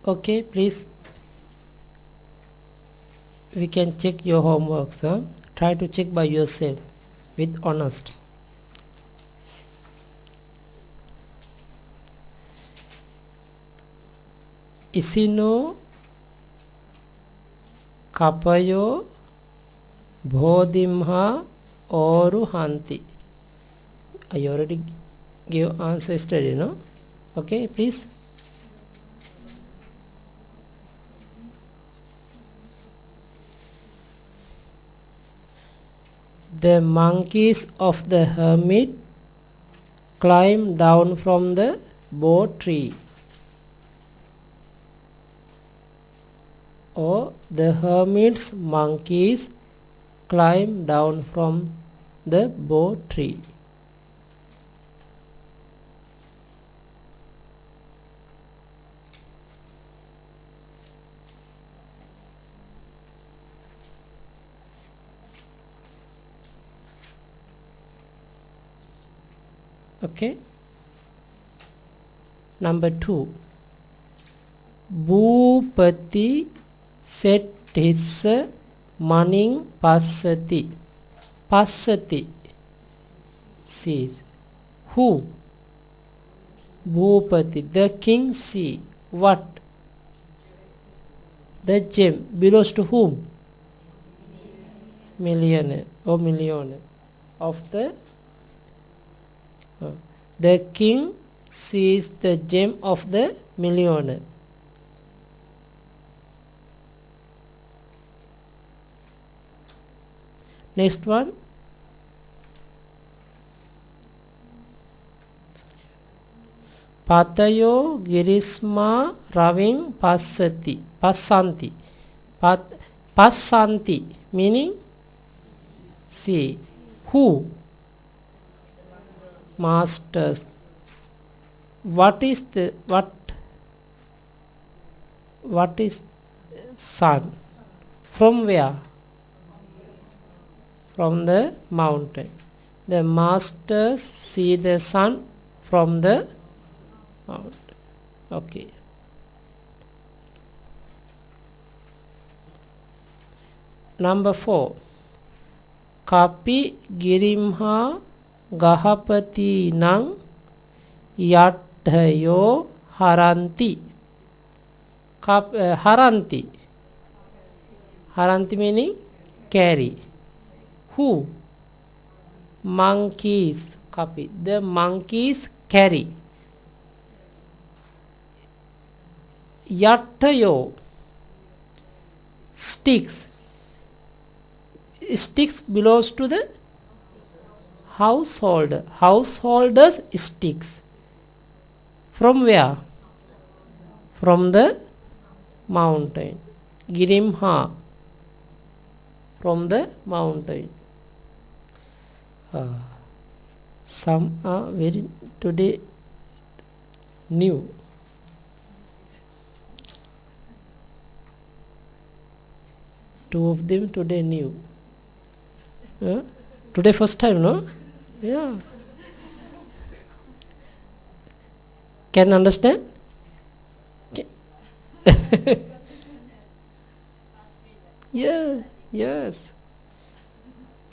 Okay, please. We can check your homeworks. Huh? Try to check by yourself with honest. Isino kapayo bodhimha oruhanti. I already gave answer yesterday, no? Okay, please. The monkeys of the hermit climb down from the bo tree. Or the hermit's monkeys climb down from the bo tree. Okay. Number 2. Bhupati set his maning passati. Passati sees. Who? Bhupati, the king, see. What? The gem belongs to whom? Millionaire or millionaire of the king sees the gem of the millionaire. Next one. Patayo girisma raving passanti. Passanti meaning see. Who? Masters. What is sun? From where? From the mountain. The masters see the sun from the mountain. Okay. Number 4. Kapi girimha gahapati nang yadhayo haranti. Haranti. Haranti meaning carry. Who? Monkeys. Kapi. The monkeys carry. Yadhayo. Sticks. Sticks belongs to the household. Householders sticks. From where? From the mountain. Girimha. From the mountain. Some are very today new. Two of them today new. Today first time, no? Yeah. Can understand? Yeah, yes.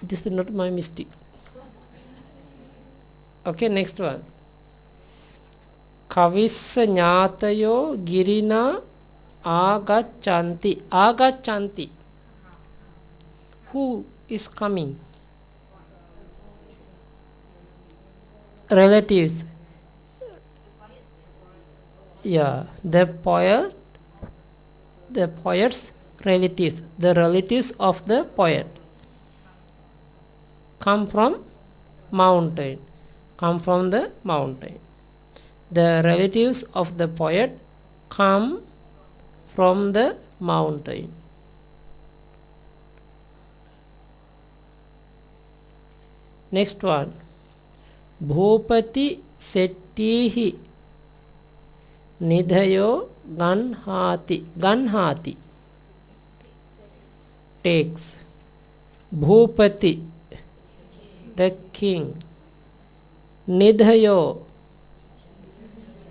This is not my mistake. Okay, next one. Kavissa ñātayo girina agachanti. Agachanti. Who is coming? Relatives. Yeah, the poet's relatives, the relatives of the poet come from mountain. Come from the mountain. The relatives of the poet come from the mountain. Next one. Bhupati settihi nidhayo ganhati. Ganhati takes. Bhupati, the king. Nidhayo,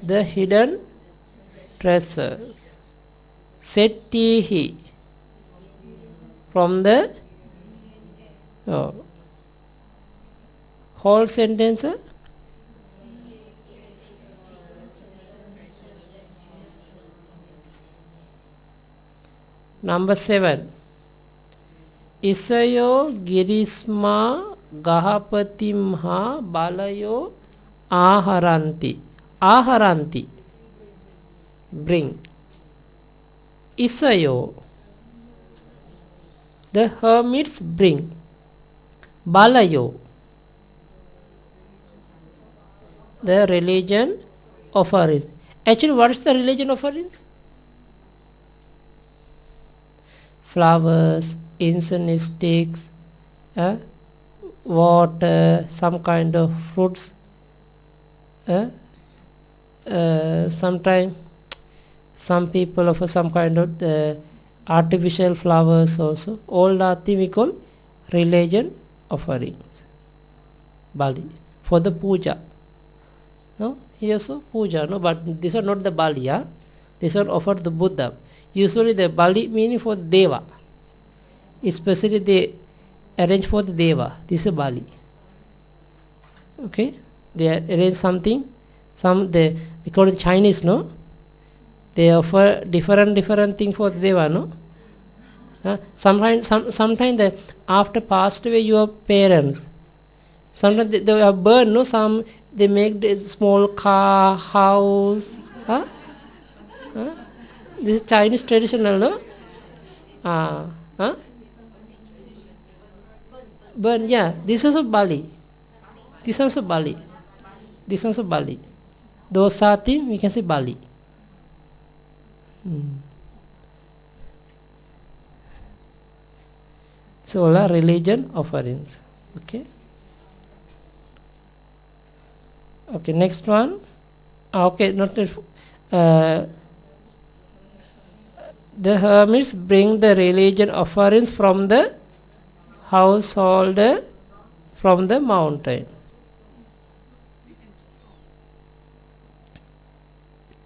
the hidden treasures. Settihi. From the whole sentence. Number 7. Isayo girisma gahapatimha balayo aharanti. Aharanti. Bring. Isayo. The hermits bring. Balayo. The religion offerings. Actually, what is the religion offerings? Flowers, incense sticks, water, some kind of fruits. Sometimes some people offer some kind of artificial flowers also. All are things we call religion offerings. Bali. For the puja. No? Here so puja. No? But these are not the Bali. Yeah? These are offered the Buddha. Usually the Bali meaning for Deva. Especially they arrange for the Deva. This is Bali. Okay? They arrange something. They call it Chinese, no? They offer different thing for the Deva, no? Sometimes after passed away your parents, sometimes they are burned, no? Some they make this small car, house. This is Chinese traditional, no? Burn, yeah. This is also Bali. This is also Bali. This is also Bali. Those are things we can say Bali. So all are religion offerings. Okay. Okay, next one. Okay, not the hermits bring the religion offerings from the household from the mountain.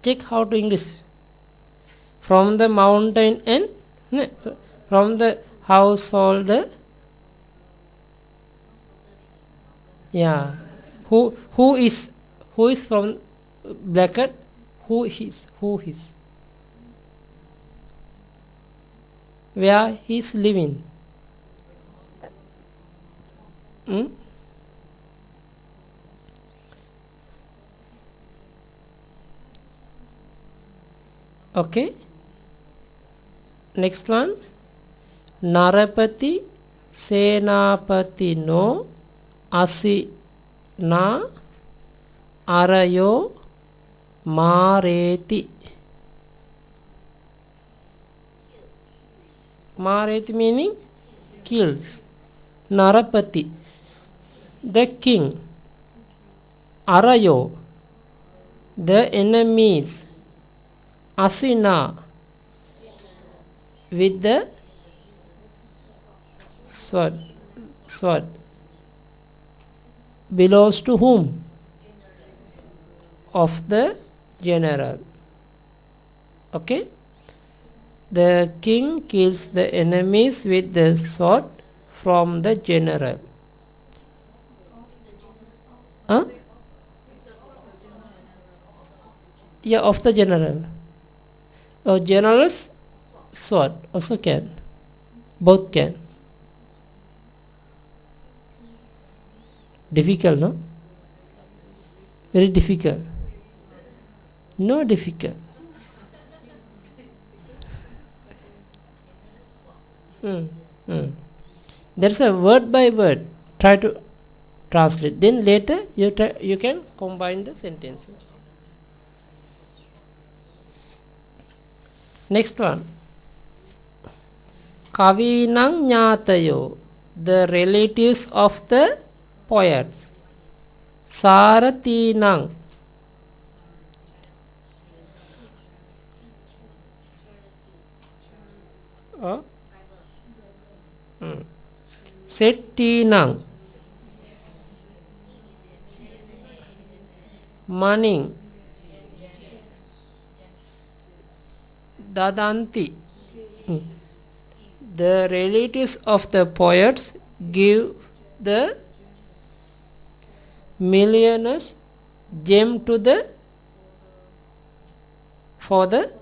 Check how to English. From the mountain and from the household. Yeah. Who is from bracket? Who is? Where he is living? Okay. Next one. Narapati Senapati no Asi na Arayo Mareti. Mareti meaning kills. Narapati, the king. Arayo, the enemies. Asina, with the sword. Belongs to whom? Of the general. Okay. The king kills the enemies with the sword from the general. Yeah, of the general. General's sword also can. Both can. Difficult, no? Very difficult. No difficult. There's a word by word. Try to translate. Then later you can combine the sentences. Next one. Kavinang Nyatayo, the relatives of the poets. Saratinang, Settinang, Maning, Dadanti. The relatives of the poets give the millionaires gem to the for the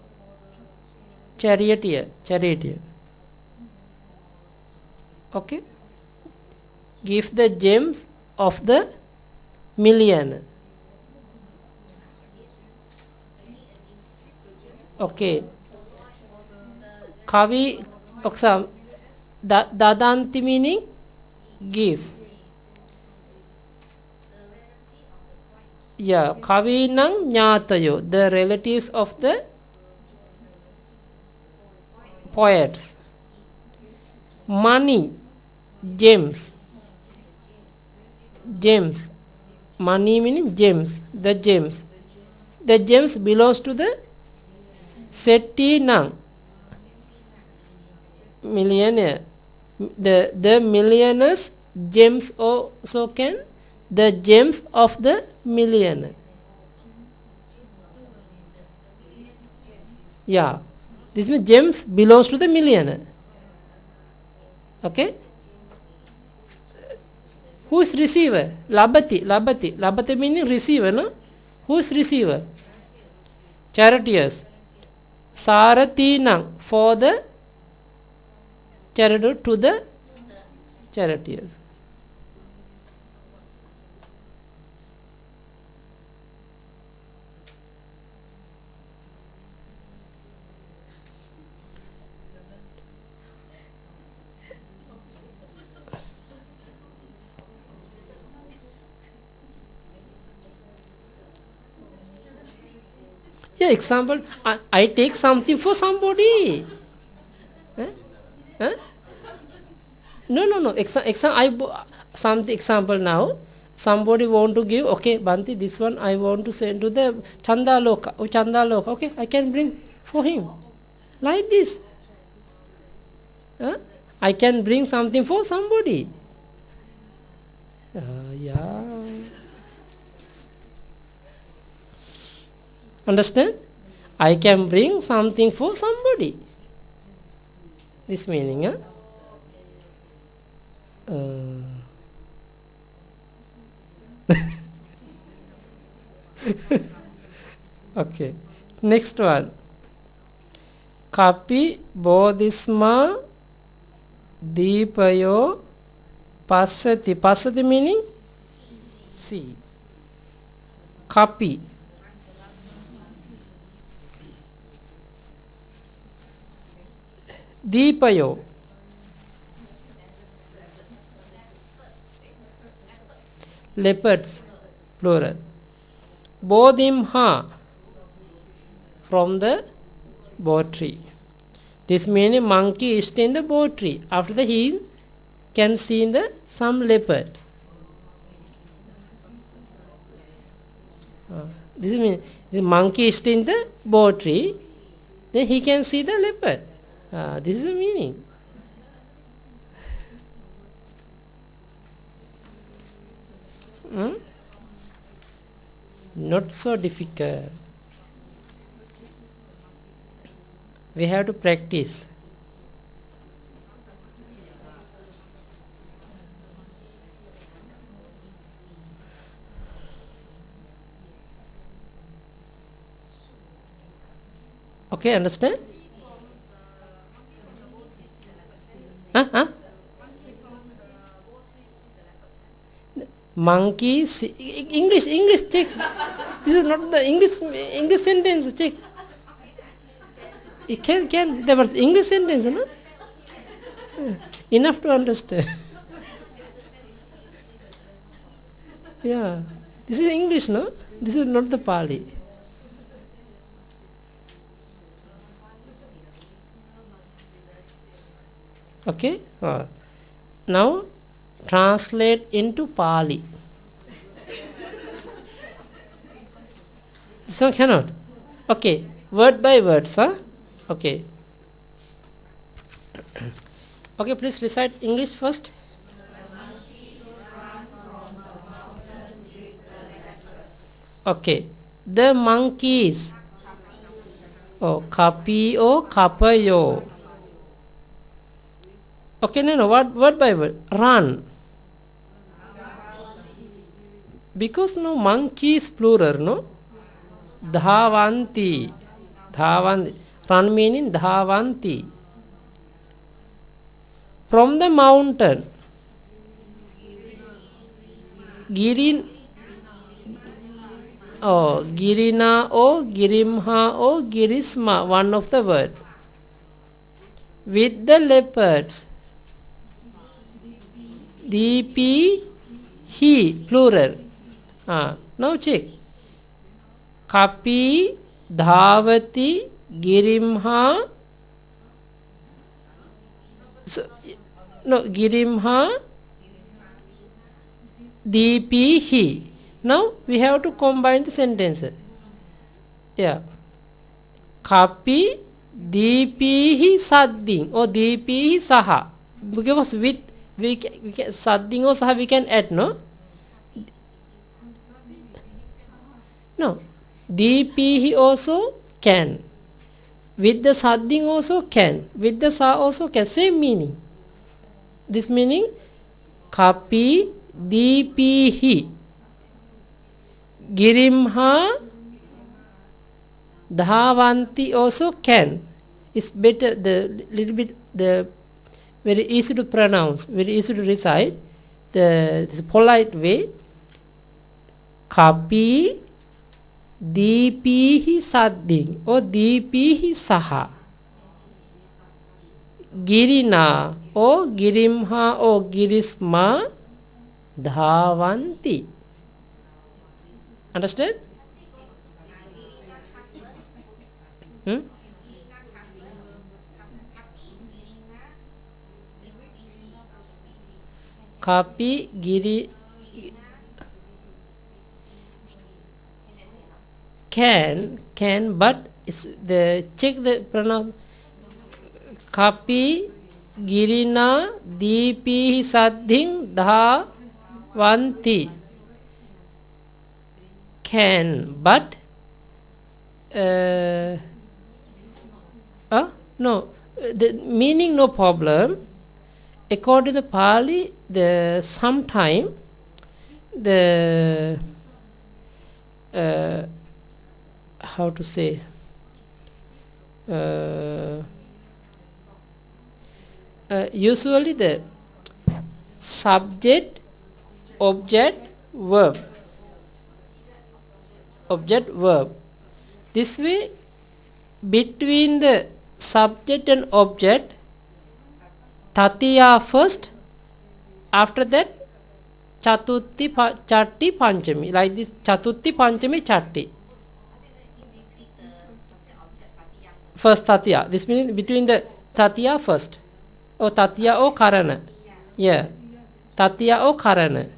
charioteer. Okay, give the gems of the millionaire. Okay, Kavi Oksam Dadanti meaning give. Yeah, Kavinang Nyatayo, the relatives of the poets. Money, gems. Money meaning gems, the gems. The gems belongs to the Setti Nang, millionaire. The millionaires gems also can the gems of the millionaire. Yeah, this means gems belongs to the millionaire. Okay, who is receiver? Labati meaning receiver, no? Who is receiver? Charioteers. Saratinang, for the chariot to the charioteers. Yeah, example, I take something for somebody. Huh? No. Something example now. Somebody want to give, okay, Banti, this one I want to send to the Chanda Loka. Oh, Chanda Loka, okay, I can bring for him. Like this. Huh? I can bring something for somebody. Yeah. Understand? I can bring something for somebody. This meaning, huh? Okay. Next one. Kapi Bodhisma Deepayo Passati. Passati meaning? See. Kapi. Deepayo. Leopards, plural. Bodhimha, from the bo tree. This means monkey is in the bo tree. After that he can see in the some leopard. This means the monkey is in the bo tree. Then he can see the leopard. This is the meaning. Not so difficult. We have to practice. Okay, understand? Monkey, English, check. This is not the English sentence, check. It can. There was English sentence, no? Enough to understand. Yeah. This is English, no? This is not the Pali. Okay? Now, translate into Pali. This one cannot. Okay, word by words, huh? Okay. Okay, please recite English first. Okay. The monkeys Oh, kapiyo, kapayo. Okay, no, word by word. Run. Because no, monkey is plural, no? Dhavanti. Dhavanti. Run meaning dhavanti. From the mountain. Girin. Oh, Girina or Girimha or Girisma, one of the word. With the leopards. DP, he, plural. Now check. Kapi, Dhavati, Girimha. So, no, Girimha, DP, he. Now we have to combine the sentences. Yeah. Kapi, DP, sadding or DP, saha. Because with we can sadding or saha we can add, no? No. DP also can. With the sadding also can. With the sa also can. Same meaning. This meaning kapi, DP, Girimha, Dhavanti also can. It's better, the little bit, the very easy to pronounce, very easy to recite. This polite way. Kapi, DP, sadding or DP, saha. Girina or Girimha or Girisma, Dhavanti. Understand? Kapi, Giri, can, but check the pronoun. Kapi, Girina, DP, sadding, Dhavanti. Can, but no, the meaning no problem. According to Pali, the sometime the how to say usually the subject, object, verb. Object, verb. This way, between the subject and object, Tatiya first, after that Chatutti, Chatti, Panchami. Like this, Chatutti, Panchami, Chatti. First Tatiya. This means between the Tatiya first. Or Tatiya or Karana. Yeah. Tatiya or Karana.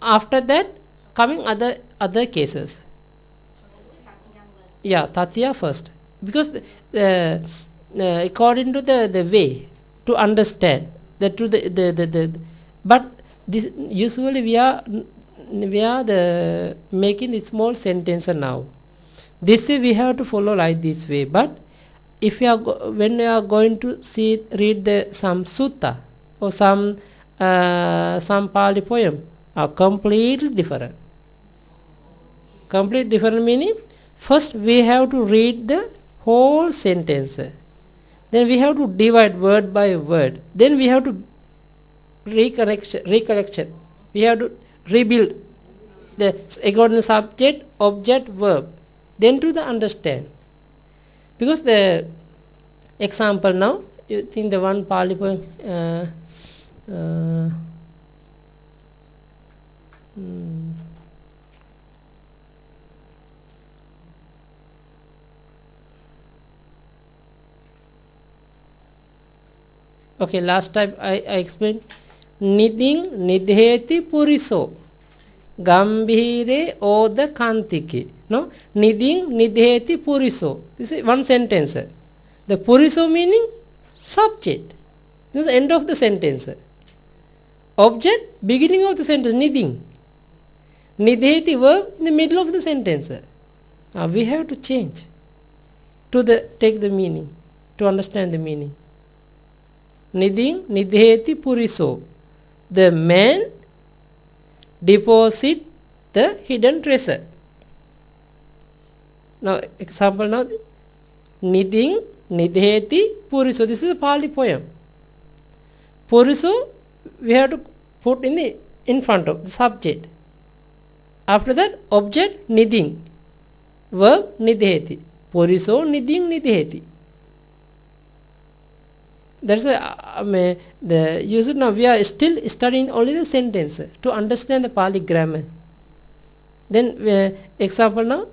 After that, coming other cases. Yeah, Tatiya first. Because according to the way to understand but this usually we are the making the small sentence now. This way we have to follow like this way. But if you are when you are going to read some sutta or some Pali poem, are completely different. Complete different meaning. First we have to read the whole sentence. Then we have to divide word by word. Then we have to recollection. We have to rebuild the according to subject, object, verb. Then to the understand. Because the example now, you think the one Pali poem. Okay, last time I explained Niding Nidheti Puriso Gambhire Oda Kantiki. No? Niding Nidheti Puriso. This is one sentence. The Puriso meaning subject. This is the end of the sentence. Object, beginning of the sentence, Niding. Nidheti verb in the middle of the sentence. We have to change. take the meaning, to understand the meaning. Niding nidheti puriso. The man deposit the hidden treasure. Now, example now. Niding nidheti puriso. This is a Pali poem. Puriso, we have to put in front of the subject. After that, object niding. Verb nidheti. Puriso niding nidheti. That's why the user now we are still studying only the sentence to understand the Pali grammar. Then example now,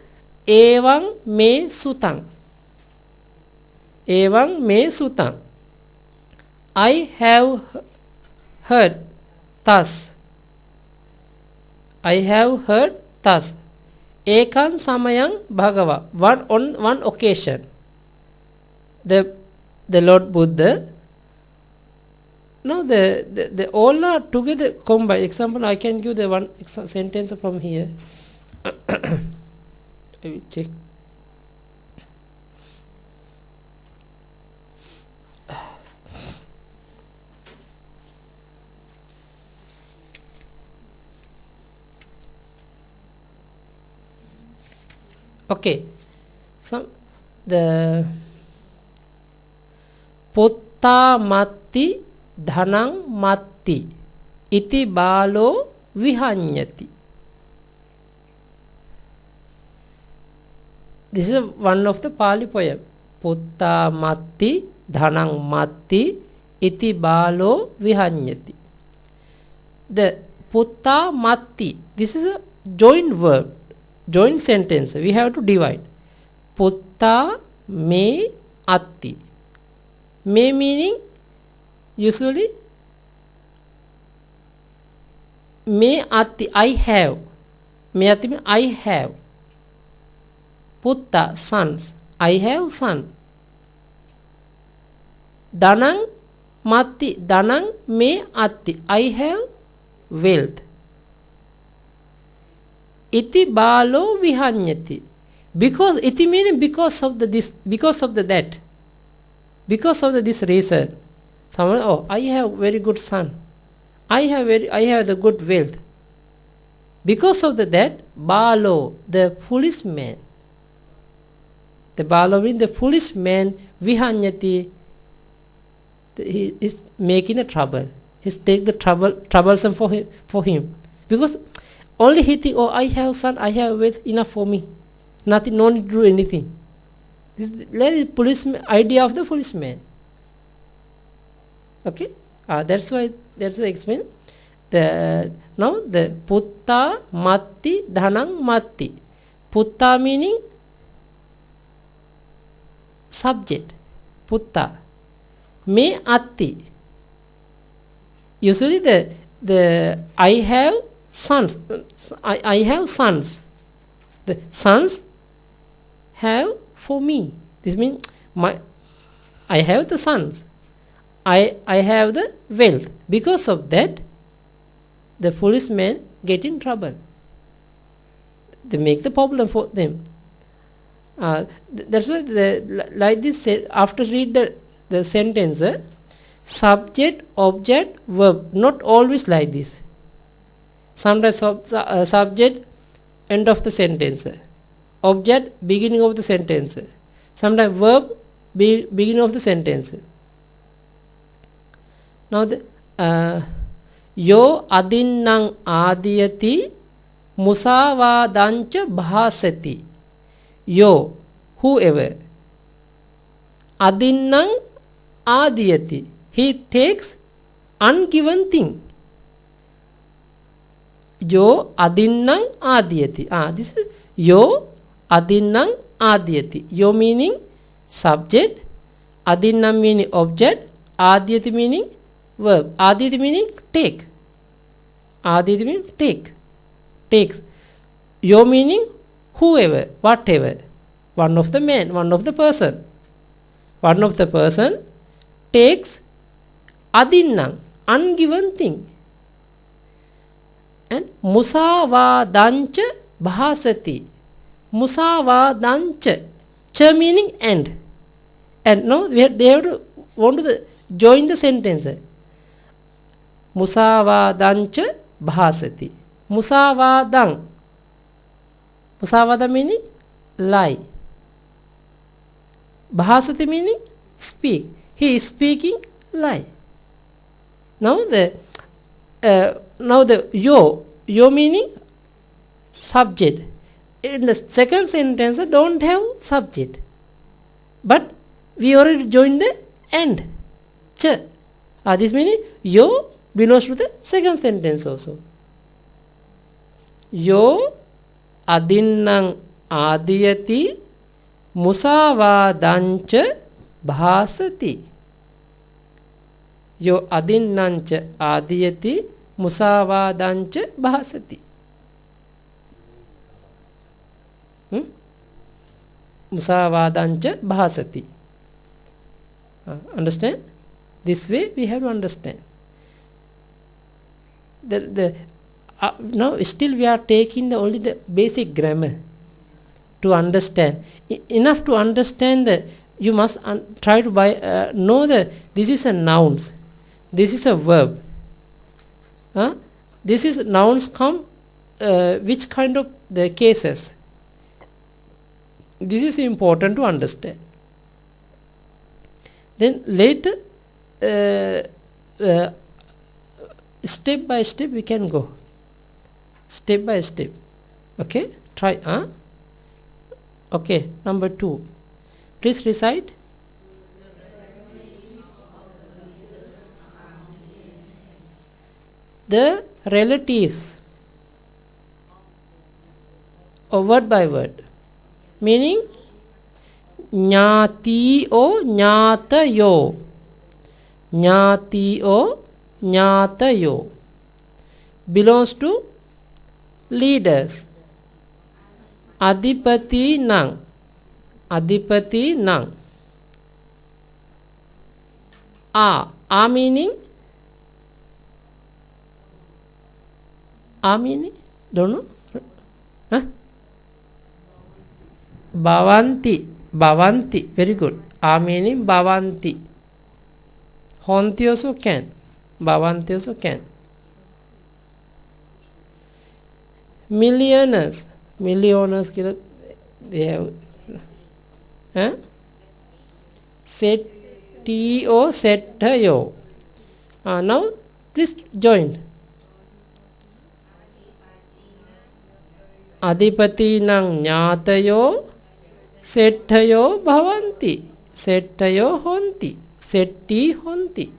Evang me sutang. Evang me sutang. I have heard thus. I have heard thus. Ekan samayang bhagava. On one occasion, the Lord Buddha. Now the all are together combined. Example, I can give the one sentence from here. I will check. Okay, so the Putta matti dhanang matti iti balo vihanyati. This is one of the Pali poem. Putta matti dhanang matti iti balo vihanyati. The putta matti, this is a joint verb, joint sentence. We have to divide. Putta me atti. Me meaning usually me atti, I have. Me atti means I have. Putta, sons. I have son. Danang matti, danang me atti, I have wealth. Iti balo vihanyati. Because iti meaning because of the this, because of the that, because of the this reason. Someone, oh, I have very good son. I have the good wealth. Because of the that, balo, the foolish man. The balo means the foolish man, vihanyati, he is making a trouble. He's take the troublesome for him. Because only he think, oh, I have son, I have wealth, enough for me. Nothing, no need to do anything. This is policeman idea of the foolish man. Okay, that's why explain. Now the putta matti dhanang matti. Putta meaning subject. Putta. Me atti. Usually the I have sons. I have sons. The sons have for me. This means I have the sons. I have the wealth. Because of that, the foolish men get in trouble. They make the problem for them. That's why like this, after read the sentence, subject, object, verb, not always like this. Sometimes subject, end of the sentence. Object, beginning of the sentence. Sometimes verb, beginning of the sentence. Now yo adinnang adiyati musavadancha bhasati. Yo, whoever. Adinnang adiyati, he takes ungiven thing. Yo adinnang adiyati. This is yo adinnang adiyati. Yo meaning subject, adinnam meaning object, adiyati meaning verb. Adiyati meaning take. Adiyati meaning take. Takes. Yo meaning whoever, whatever. One of the men, one of the person. One of the person takes adinnang, ungiven thing. And musavadancha bhasati. Musavadancha. Cha meaning and. And now they have to want to join the sentence. Musavadancha bhasati. Musavadang. Musavada meaning lie. Bhasati meaning speak. He is speaking lie. Now the yo meaning subject. In the second sentence don't have subject, but we already joined the and. Cha. This meaning yo belongs to the second sentence also. Yo adinnang adiyati musavadancha bhasati. Yo adinnancha adiyati musavadancha bhasati. Musavadancha bhasati. Understand? This way we have to understand. Now still we are taking only the basic grammar to understand. Enough to understand that you must try to know that this is a nouns, this is a verb. This is nouns come which kind of the cases. This is important to understand. Then later step by step we can go. Step by step. Okay? Try. Okay. Number 2. Please recite. The relatives. Or word by word. Meaning Jnati o jnatayo. Jnati o jnatayo belongs to leaders. Adipati nang. Adipati nang. A meaning? A meaning? Don't know? Bhavanti. Bhavanti. Very good. A meaning Bhavanti. Honti also can. Bhavanti also can. Millionaires. Millionaires they have. Seti o setayo. Now please join. Adipati nang jnatayo setayo bhavanti. Setayo honti. Seti honti.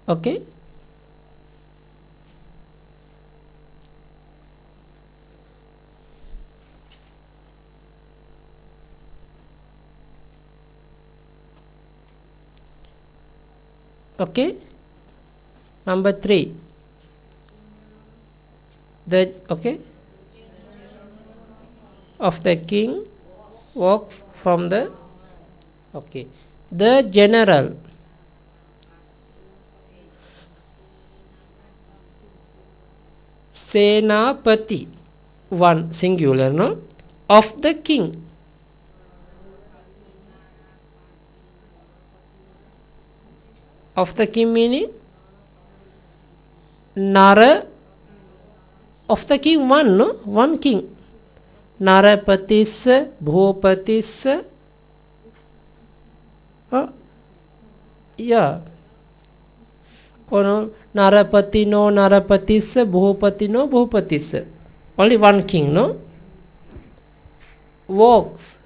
Okay? Okay? Number 3. The of the king walks from the the general. Senapati, one singular, no? Of the king. Of the king meaning Nara. Of the king one, no? One king. Narapatis, Bhupatis. Yeah. Oh no. Narapatino, Narapatis, Bhupatino, Bhupatis. Only one king, no? Walks.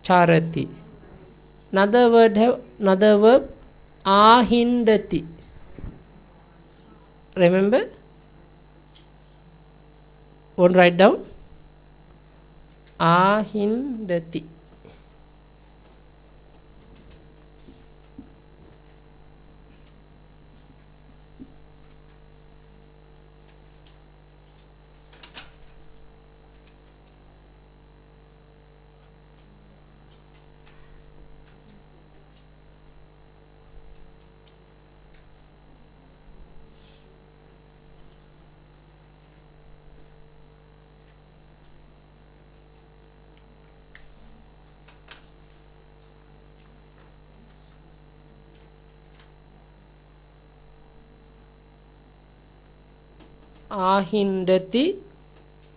Charati. Another verb, ahindati. Remember? One write down. Ahindati. ahindati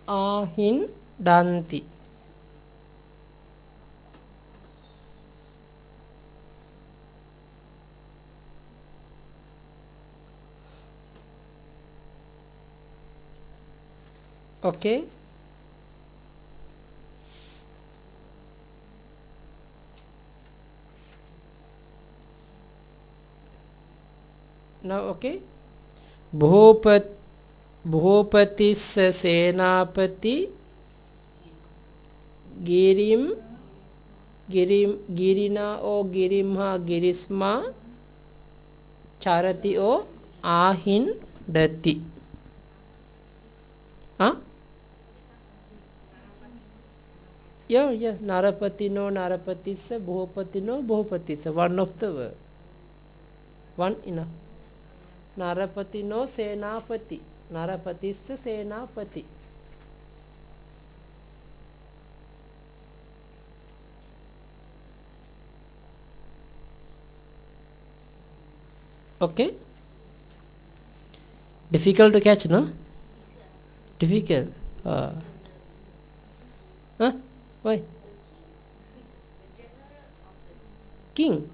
ahindanti. Okay. Now okay. Bhupatisya senapati girina or girimha girisma charati or ahindati. Huh? Yeah. Narapatino, Narapatissa, Bhopatino, Bhopatissa. One of the word. One enough. Narapatino, Senapati. Narapatissa, Senapati. Okay? Difficult to catch, no? Difficult. Huh? Why? King.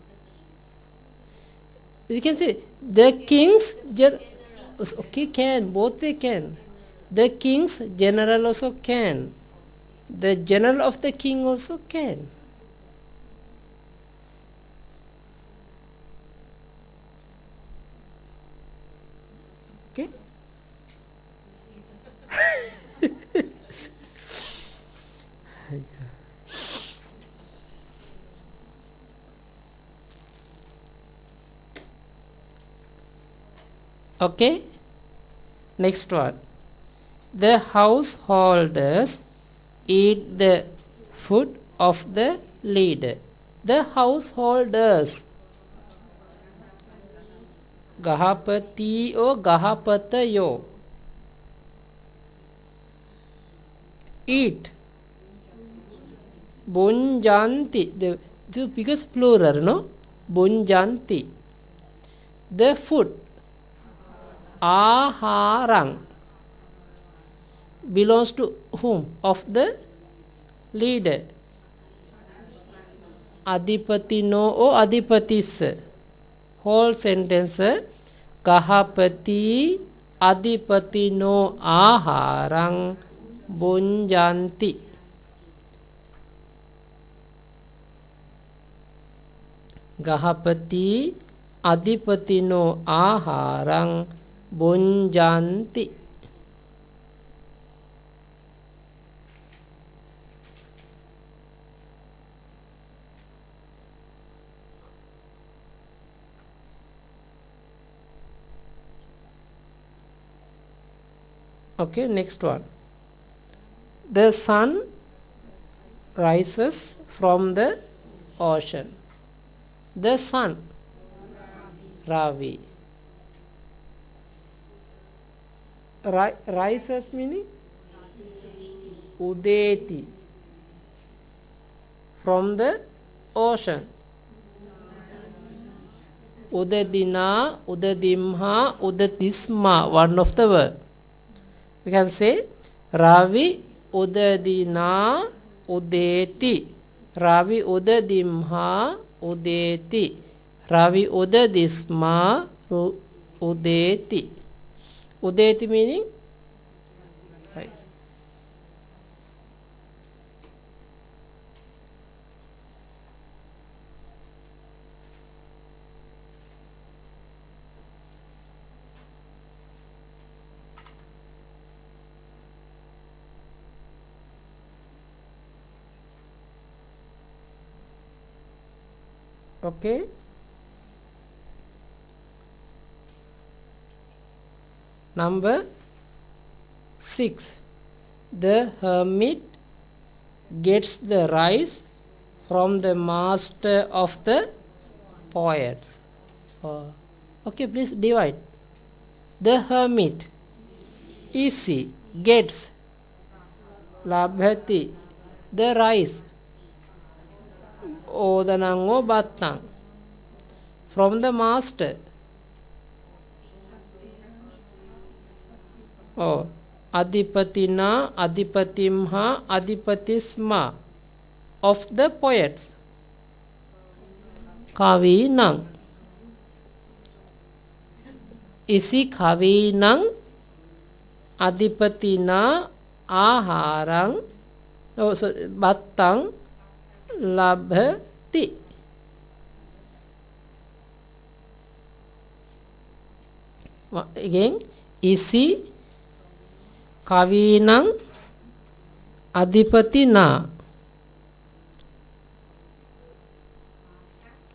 We can say the king's okay, can. Both they can. The king's general also can. The general of the king also can. Okay? Okay? Next one. The householders eat the food of the leader. The householders. Gahapati or Gahapatayo. Eat. Bunjanti. Because plural, no? Bunjanti. The food. Aharang. Belongs to whom? Of the leader. Adipatino or Adipatis. Whole sentence. Gahapati Adipatino aharang bunjanti. Gahapati Adipatino aharang bunjanti. Okay, next one. The sun rises from the ocean. The sun. Ravi. Rises meaning? Udeti. From the ocean. Udadina, Udadimha, Udatisma. One of the word. We can say Ravi Udadina Udeti. Ravi Udadimha Udeti. Ravi Udadisma Udeti. Udeti meaning? Right. Okay. Number 6. The hermit gets the rice from the master of the poets. Okay, please divide. The hermit. Easy. Gets. Labhati. The rice. Odanang battang. From the master. or Adipatina, Adipatimha, Adipatisma of the poets. Kavinang. Isi kavinang Adipatina aharang battang labhati. Again, isi kavinang Adipatina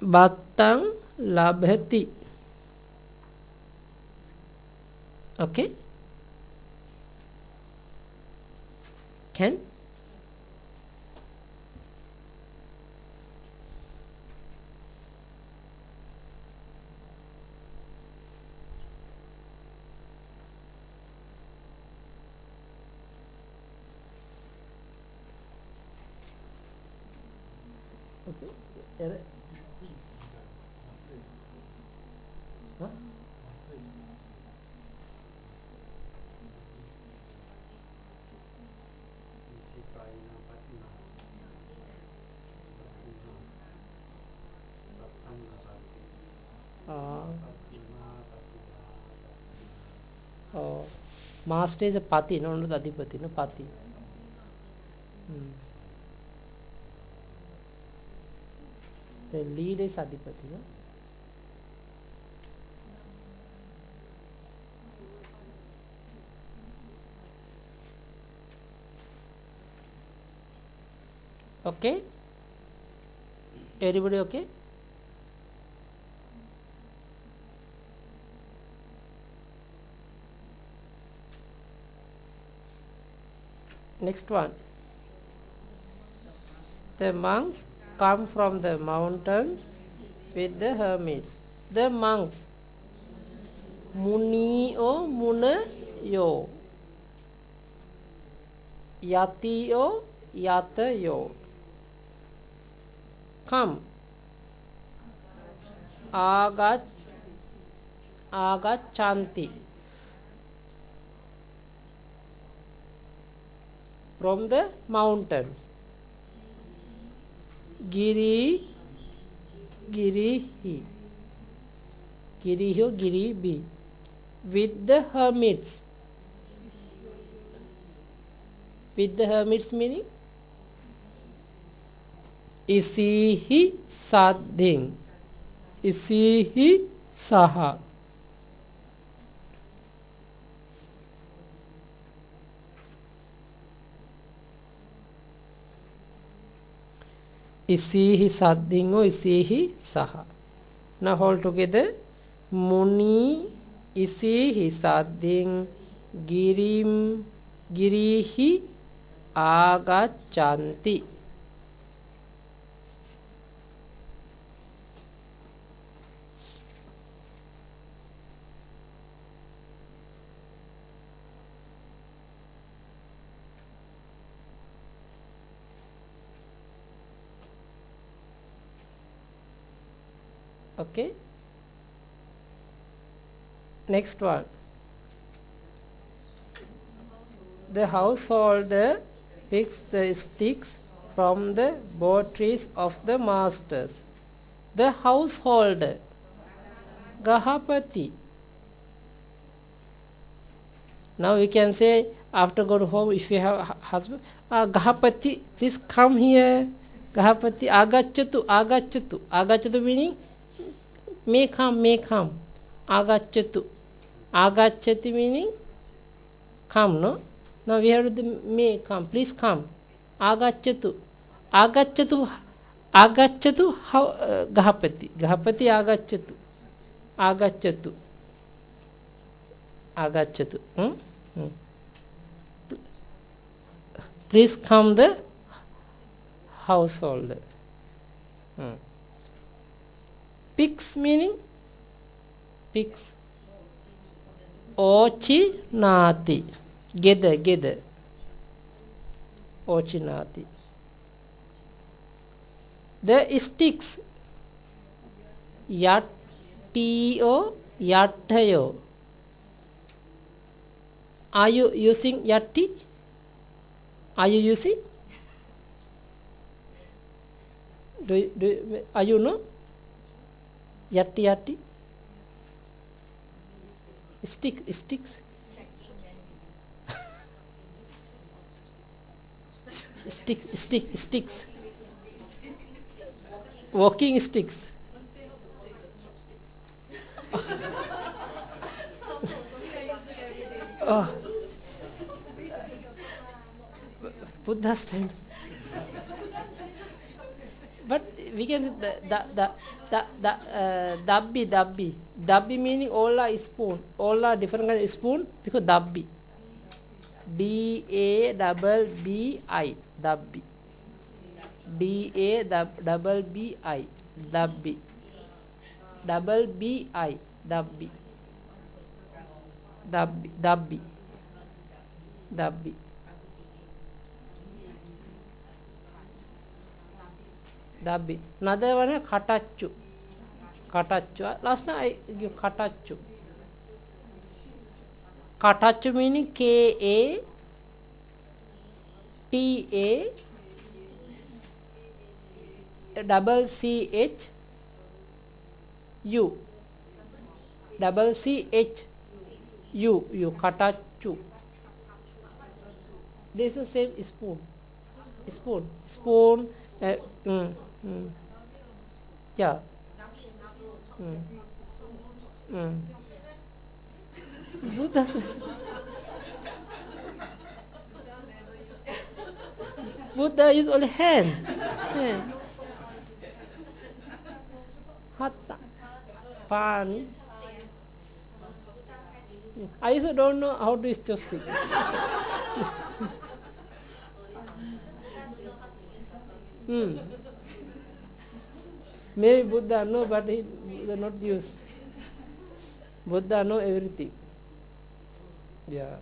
battang labhati. Okay? Can? Okay. Huh? Oh, master is a pati, no, not adipati, no, pati. The lead is adipati, no? Okay? Everybody okay? Next one. The monks come from the mountains with the hermits. The monks. Muni o muna yo. Yati o yata yo. Come. Agachanti. From the mountains. Girihi. Giriho, Giribi. With the hermits. With the hermits meaning? Isihi sadhing. Isihi saha. Isihi saddhingo, isihi saha. Now all together. Muni isihi saddhing girihi agachanti. Okay. Next one. The householder picks the sticks from the bow trees of the masters. The householder. Gahapati. Now we can say after go to home if you have a husband, Gahapati, please come here. Gahapati, agachatu, agachatu. Agachatu meaning may come, may come. Agachatu. Agachati meaning come, no? Now we have the may come, please come. Agachatu. Agachatu. Agachatu, Gahapati. Gahapati agachatu. Agachatu. Agachatu. Please come the householder. Picks meaning? Picks. Ochinati. Gather, gather. Ochinati. The sticks. Yattiyo, yattayo. Are you using yatti? Are you using? Are you know? Yatti? Sticks. Sticks. Walking sticks. Oh. Buddha's time. But we can dabbi. Dabbi meaning all are spoon. All are different kind of spoon because dabbi. DABBI. Dabbi. DABBI. Dabbi. Double BI. Dabbi. Dabbi. Another one is katachu. Last time I give katachu. Katachu meaning KATA double CHU. Double CHU. Katachu. This is the same spoon. Yeah. Buddha use only hand. Hatta. Pani. I also don't know how to use joystick. Maybe Buddha know, but he does not use. Buddha know everything. Yeah.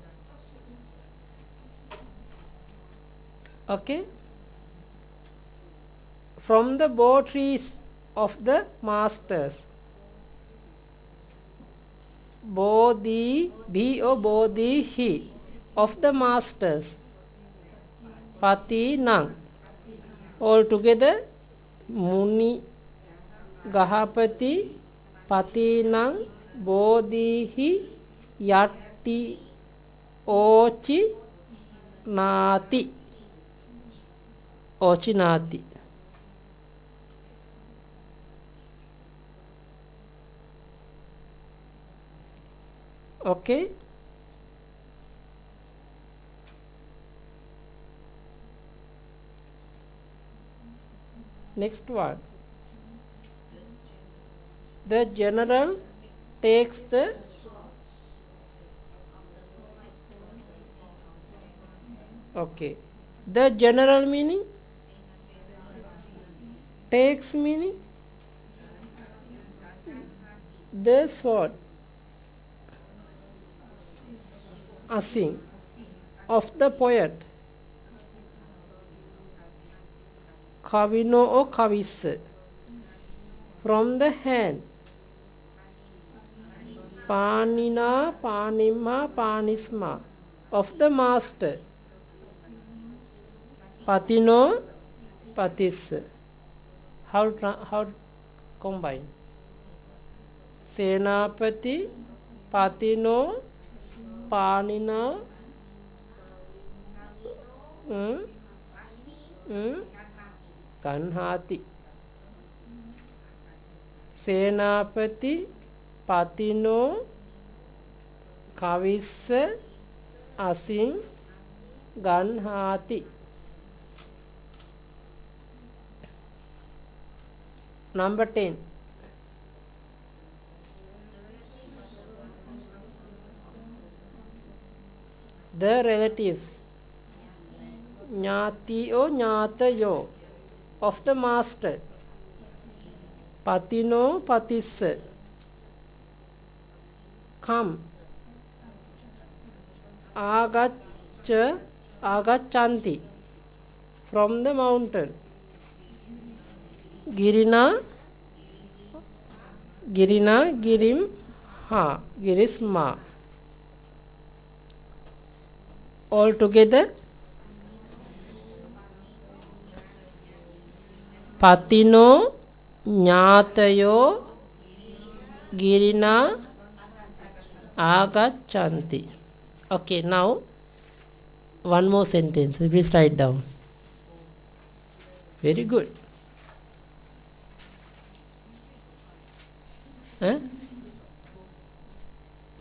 Okay. From the trees of the masters. Bodhi, he of the masters. Pati Nang. All together, Muni Gahapati Patinang Bodhihi Yatti Ochi Nati. Okay. Next one. The general takes the The general meaning, takes meaning the sword, asing of the poet, Kavino or Kavis, from the hand, Panina, Panima, Panisma, of the master, Patino, Patis. How combine? Senapati, Patino, Panina, Ganhati. Senapati, Patino, Kavis, Asing, Ganhati. Number 10. The relatives, Jnatiyo, Jnatayo, of the master, Patino, Patis, come, Agaccha, Agachanti, from the mountain, Girina, Girim, Girisma. all together. Patino Nyatayo Girina Agachanti. Okay, now one more sentence. Please write down. Very good.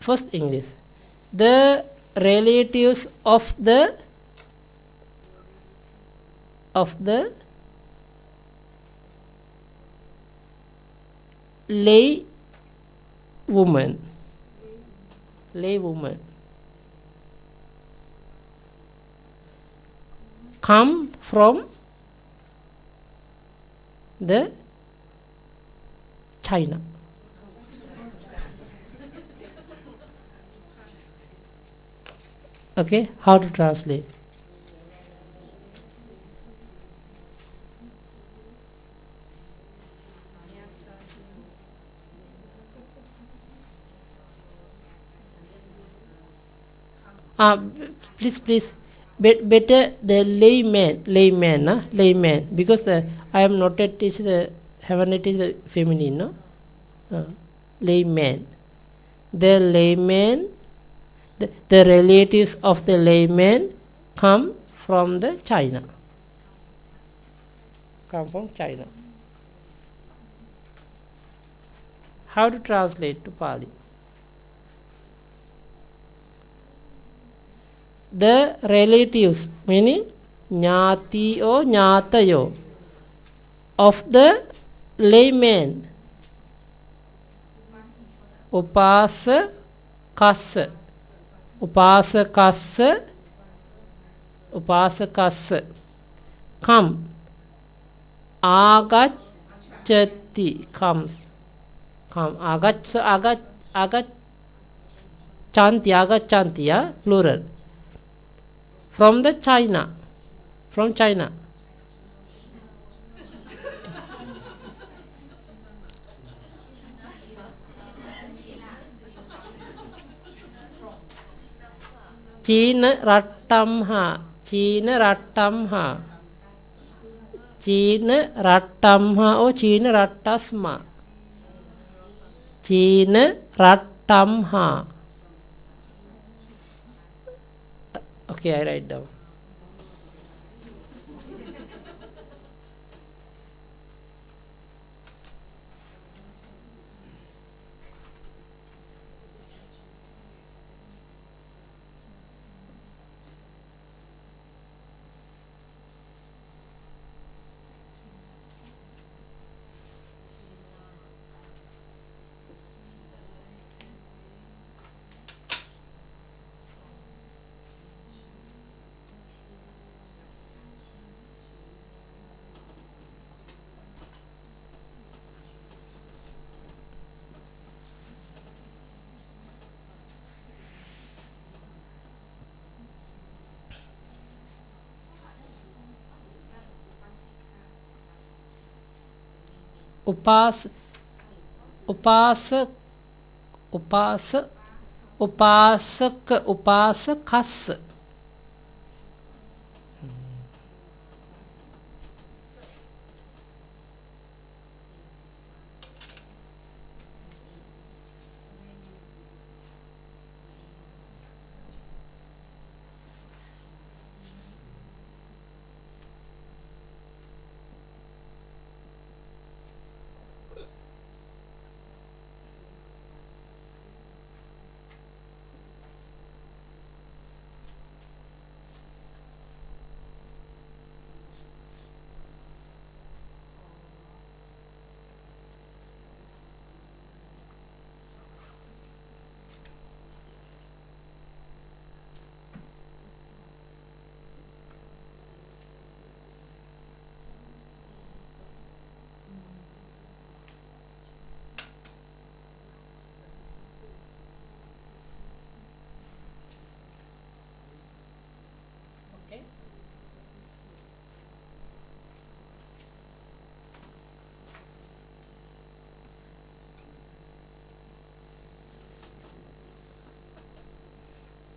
First English. The relatives of the lay woman come from the China. Okay, how to translate? Please, better the layman, because I am not at teach the haven't it is the feminine, no? Layman. The layman, the relatives of the layman come from the China. Come from China. How to translate to Pali? The relatives, meaning Nyati or Nyatayo, of the layman. Upasakassa come. Agacchati comes. Come. Agachanti, yeah? Plural. From the China. From China. China Rattamha or China Rattasma. China Rattamha. Okay, I write down. Upasakass.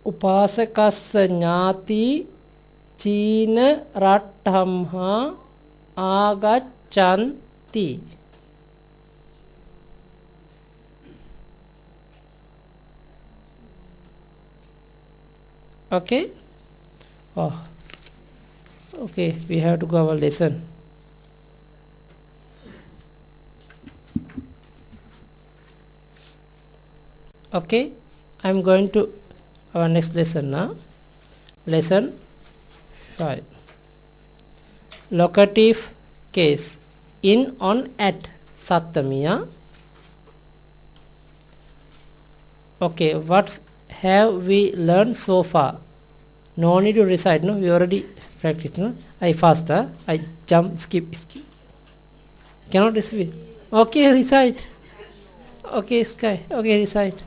උපාසකස්ස ඥාති චීන රට්ඨම්හා ආගච්ඡanti. Okay. Oh, okay, we have to go our lesson. Okay, I'm going to our next lesson now. Lesson 5. Locative case in, on, at Sattamiya. Okay, what have we learned so far? No need to recite, no, we already practiced, no. I faster, I jump, skip. Cannot receive. Okay, recite. Okay, Sky, okay, recite.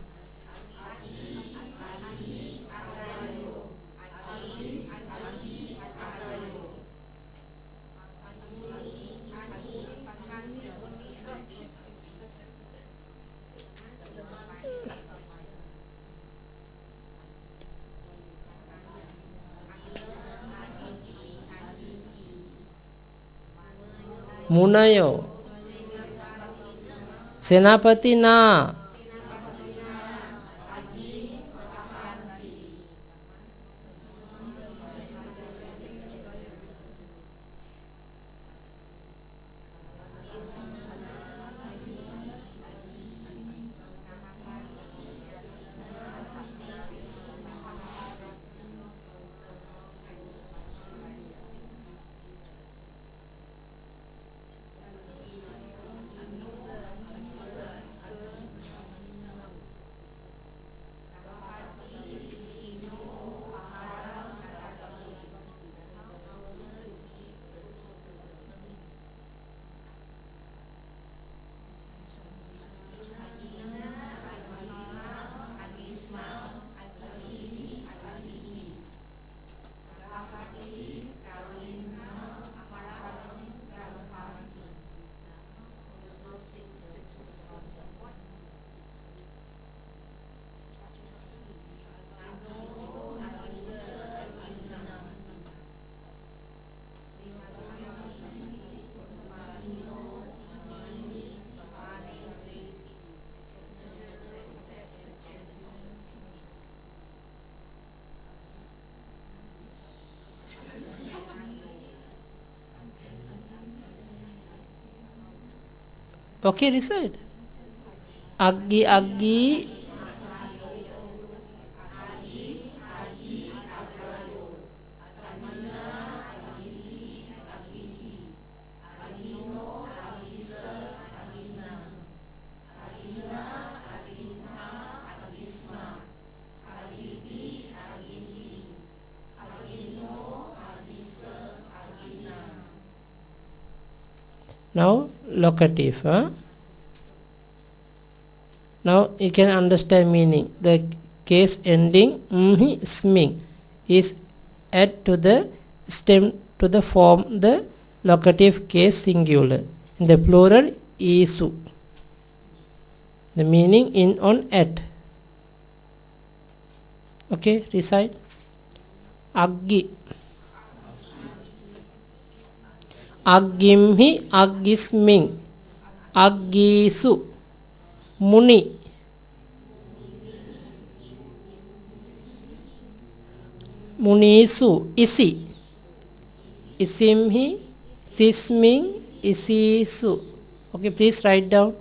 Munayo. Senapati na. Okay, recite. Aggi aggi. Now locative. Now you can understand meaning. The case ending mhi sming is add to the stem to the form the locative case singular. In the plural isu. The meaning in, on, at. Okay, recite. Aggi. Aggimhi aggisming. Aggisu. Muni. Munisu. Isi. Isimhi. Sisming. Isisu. Okay, please write down.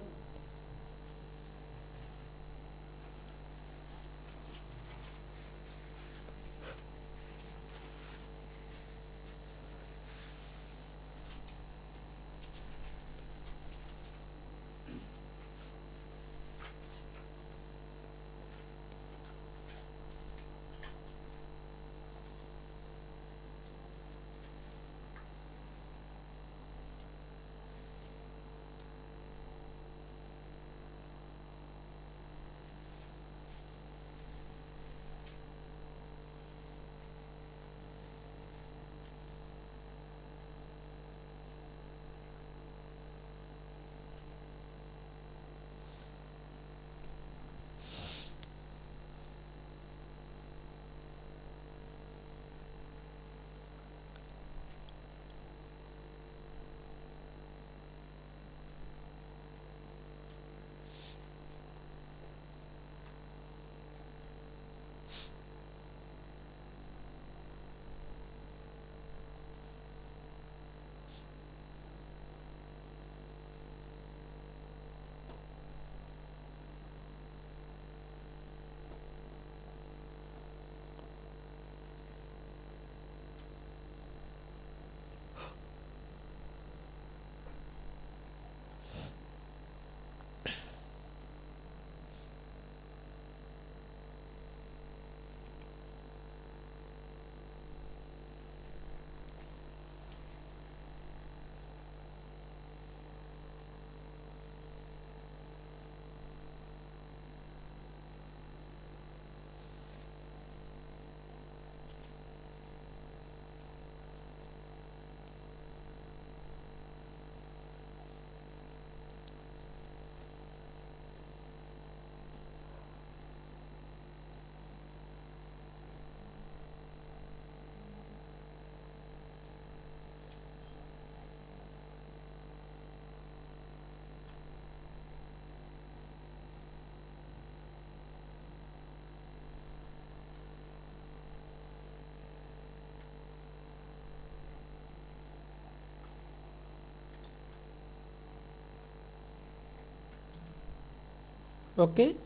Okay,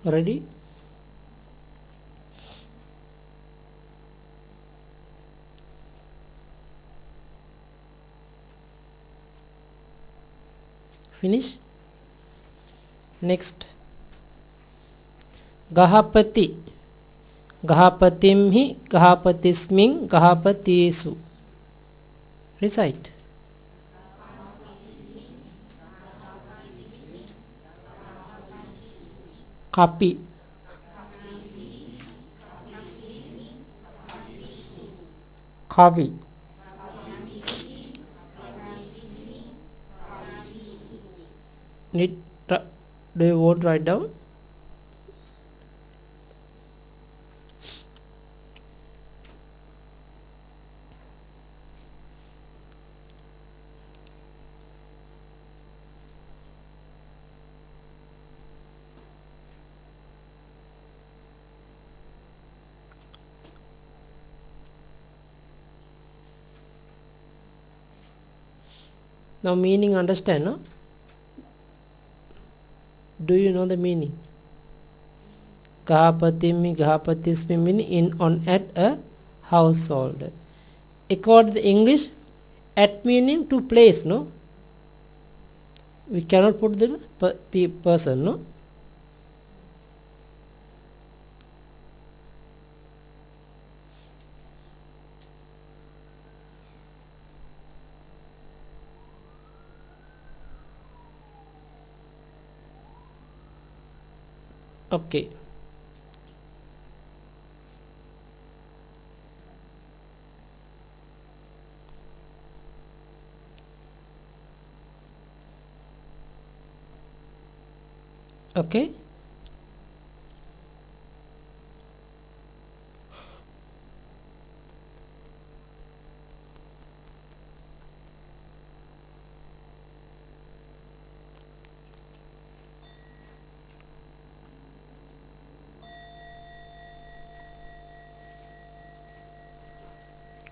ready? Finish. Next, Gahapati. Gahapatimhi, Gahapatismin, Gahapatisu. Recite. Kapi. Kavi. Need, do you want to write down? Now meaning understand, no? Do you know the meaning? Gahapatimi, Gahapatismi mean in, on, at a household. According to English, at meaning to place, no? We cannot put the person, no? Okay. Okay.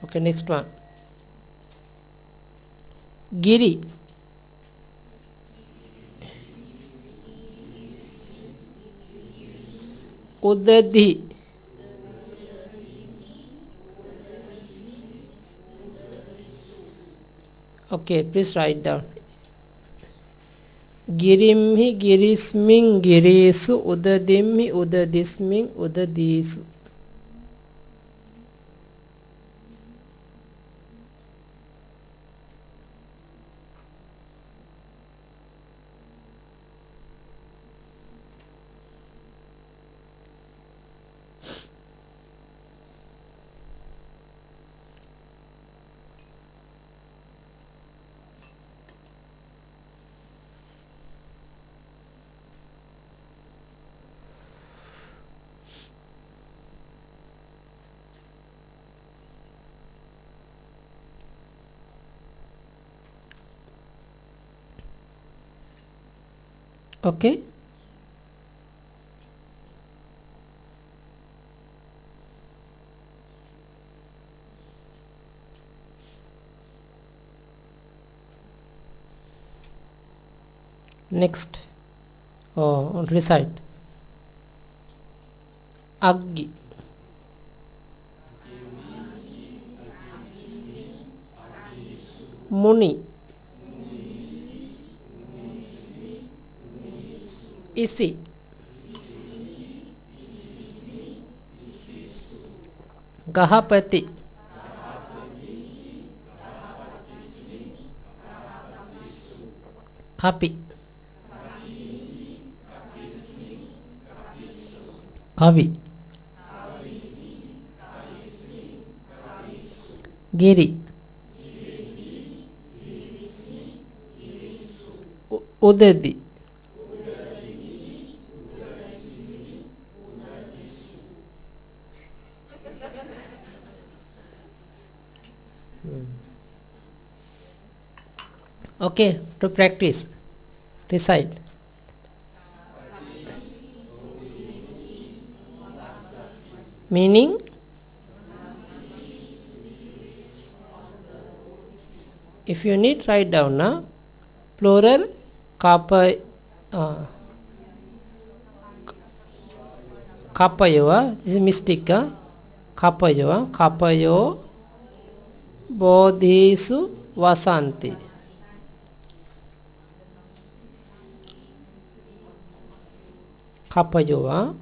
Okay, next one. Giri. Udadhi. Okay, please write down. Girimhi, Girismin, Girisu, Udadimhi, Udadismin, Udadisu. Okay. Next, recite. Aggi. Muni. Isi. Gahapati. Kapi. Kavi. Giri. Udadi. Okay, to practice, recite. Meaning, if you need, write down, na? Plural, kappa, uh, Kapayo, this is mystic. Kapayo Bodhisu Vasanti. Kapayo.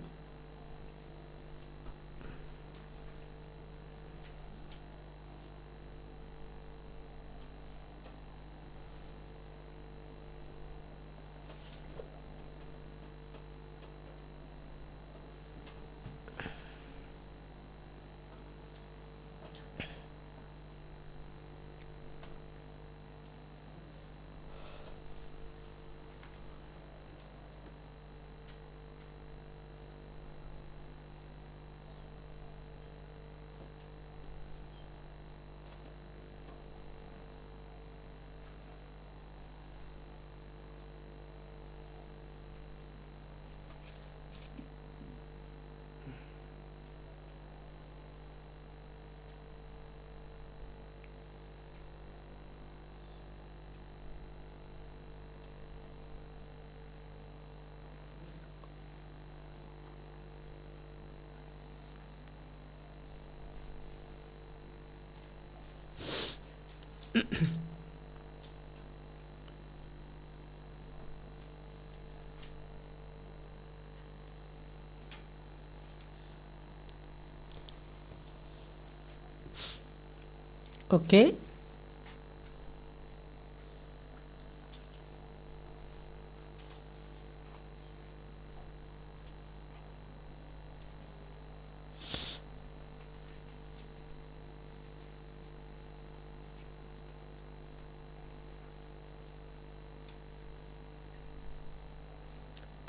Okay.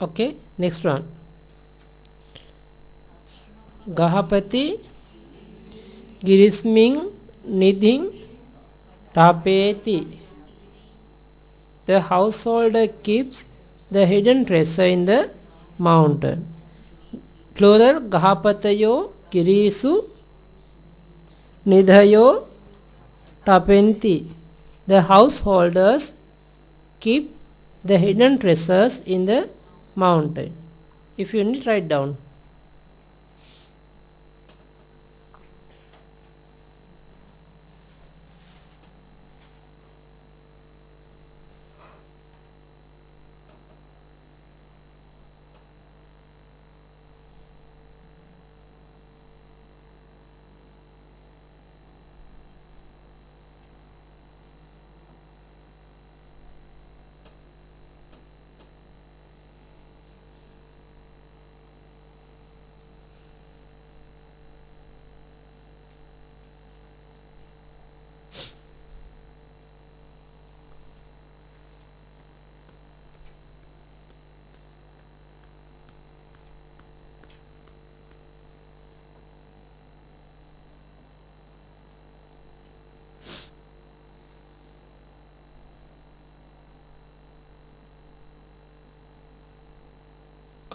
Okay, next one. Gahapati Girisming Nidhing Tapeti. The householder keeps the hidden treasure in the mountain. Plural Gahapatayo Girisu Nidhayo Tapenti. The householders keep the hidden treasures in the mountain. If you need, write down.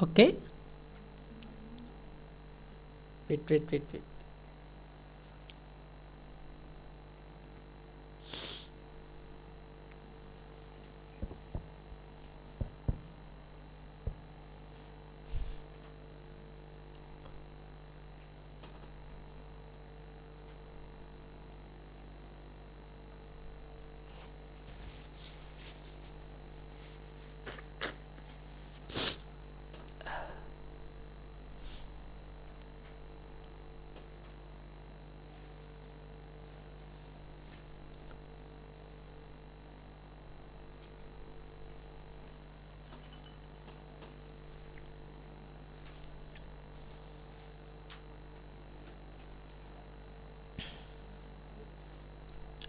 Okay. Wait.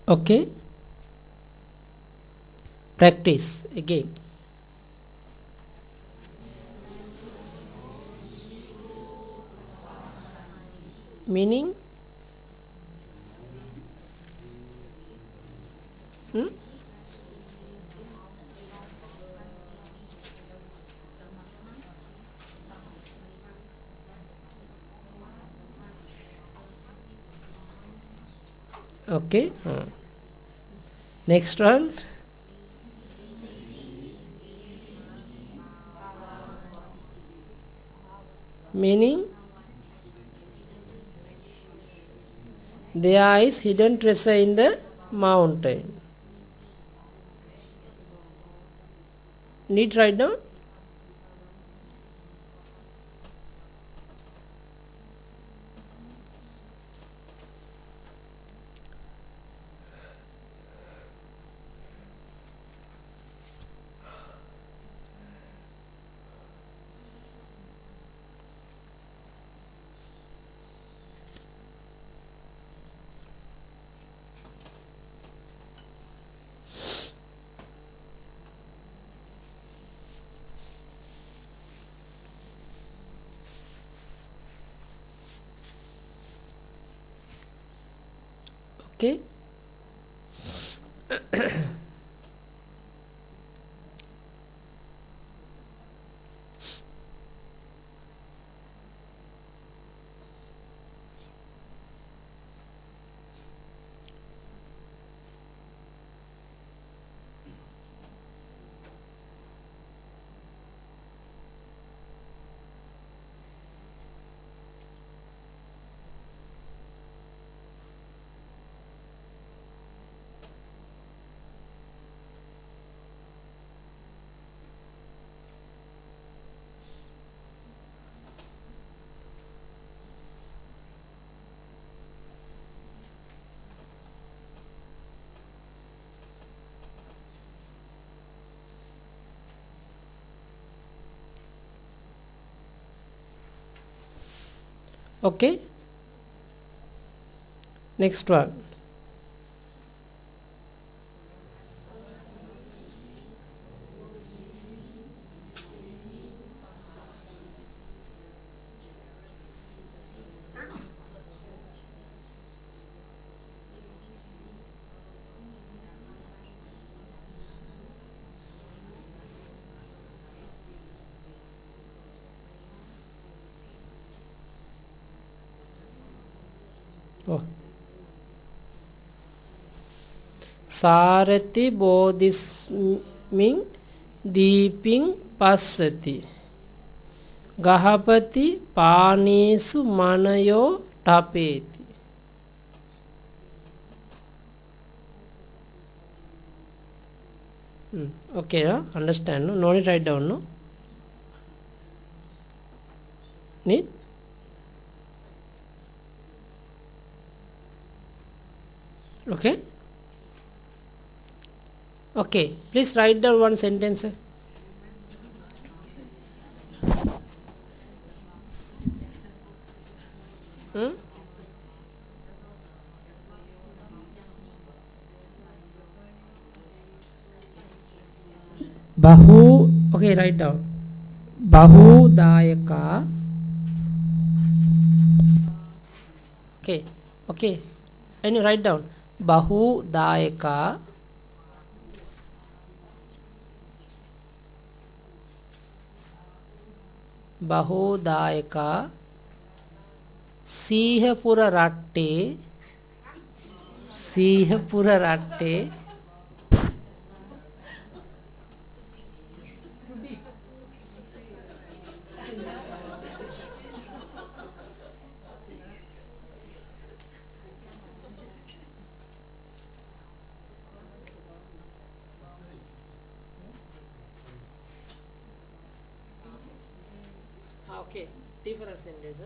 Okay. Practice again. Meaning? Okay. Next one. meaning there is hidden treasure in the mountain. Need write down? Okay. Okay. Next one. Oh. Sarati bodhismin deeping passati gahapati panesu manayo tapeti. Okay, understand? No? No need write down, no? Need? Okay. Okay, please write down one sentence. Hmm? Bahu, okay, write down. Bahudayaka. Okay, okay. And you write down. Bahudayaka. Bahudayaka. Sihapura ratte. Sihapura ratte. Okay, different sentence.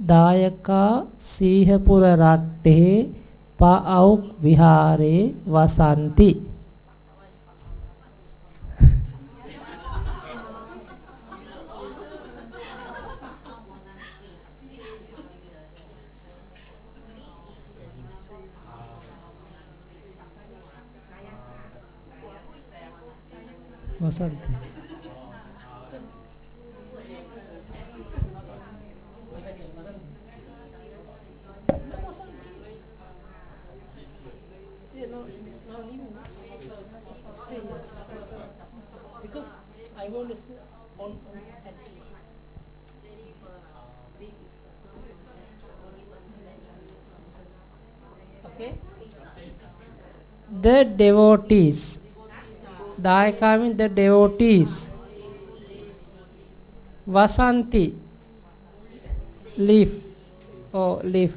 දායකා සීහපුර රට්ටේ පාඅවුක් විහාරේ Wasanthi. Wasanthi. Because I want to stay on okay. The devotees. Dayaka means the devotees. Vasanti. Leaf. Oh, leaf.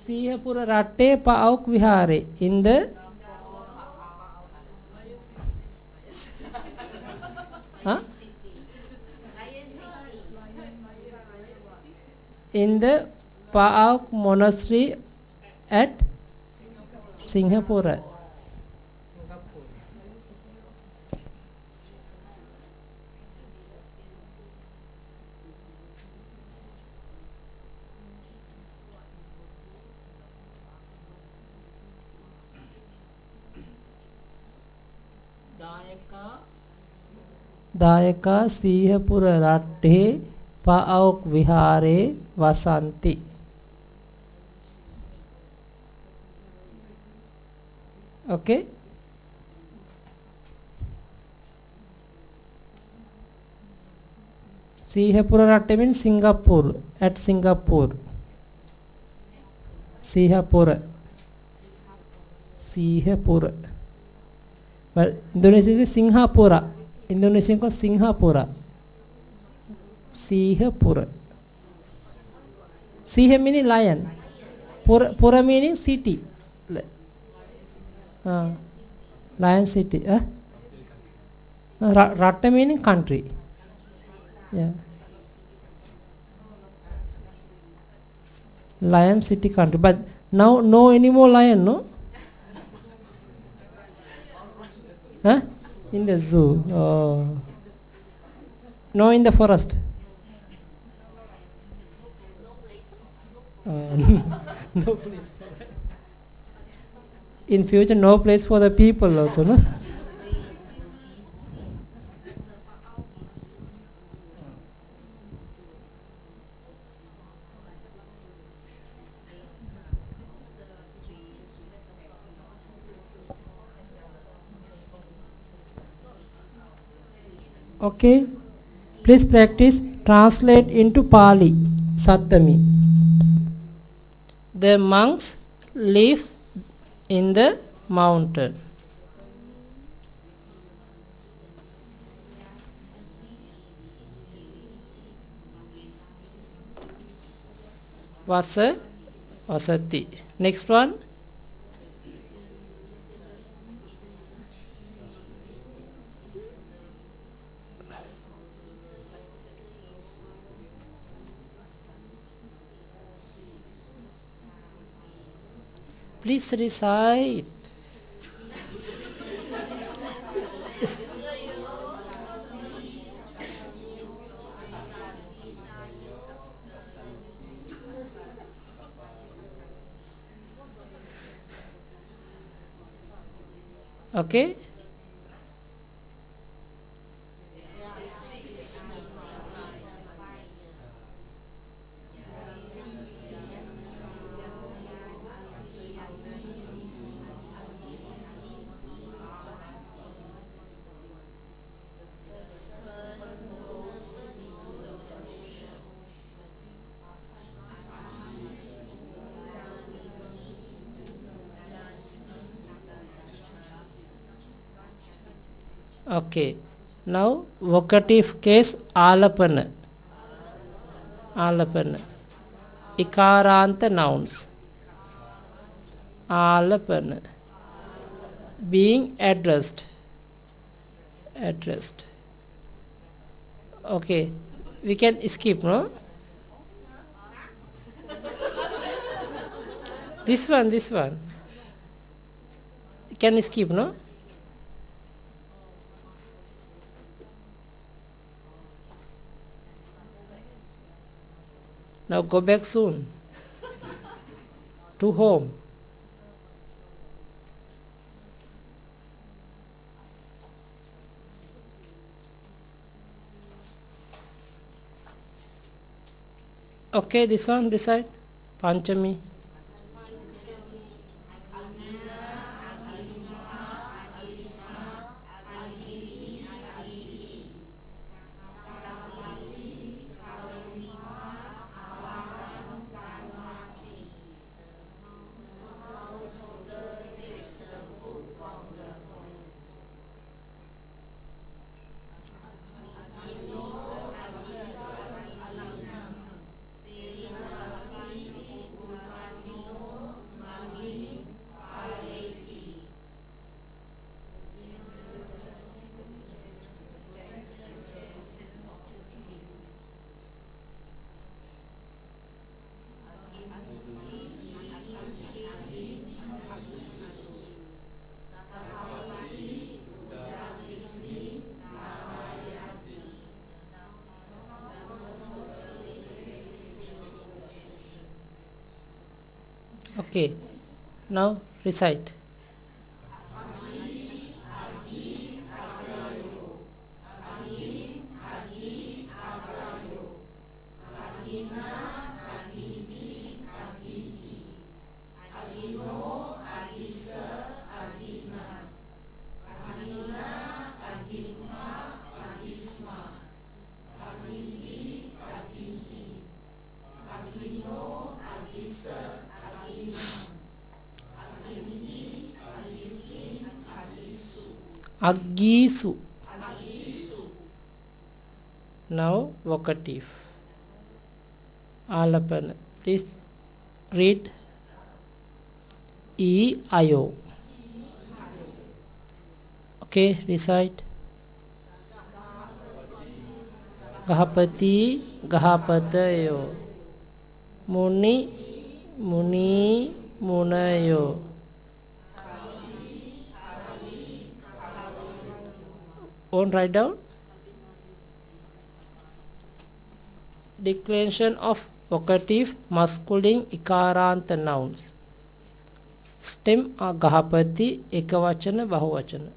Sihapura Ratte Pauk Vihare. In the huh? In the Pauk monastery at Singhapura. දායකා සීහපුර රට්ටේ පාඅවුක් විහාරේ Wasanthi. Okay. Sihapura Ratte means Singapore, at Singapore. Sihapura. Sihapura. But Indonesia is Singhapura. Indonesian called Singhapura. Sihapura. Siha meaning lion. Pura meaning city. Lion city. Ratta meaning country. Yeah. Lion city country. But now no any more lion, no? Huh? In the zoo. Oh. No, in the forest. No place for that. In future, no place for the people also, no? Okay, please practice. Translate into Pali. Sattami. The monks live in the mountain. Vasati. Next one. Please recite. Okay. Okay. Now vocative case alapana. Alapana. Ikaranta nouns. Alapana. Being addressed. Addressed. Okay. We can skip, no? This one. Can you skip, no? Now go back soon to home. Okay, this one, decide. Panchami. Okay, now recite. Aggisu. Now vocative. Alapana. Please read. E-I-O. Okay, recite. Gahapati, Gahapatayo. Muni, Muni, Munayo. Won't write down. Declension of vocative masculine ikaranta nouns. Stem Gahapati, Ekavachana, Bahuvachana.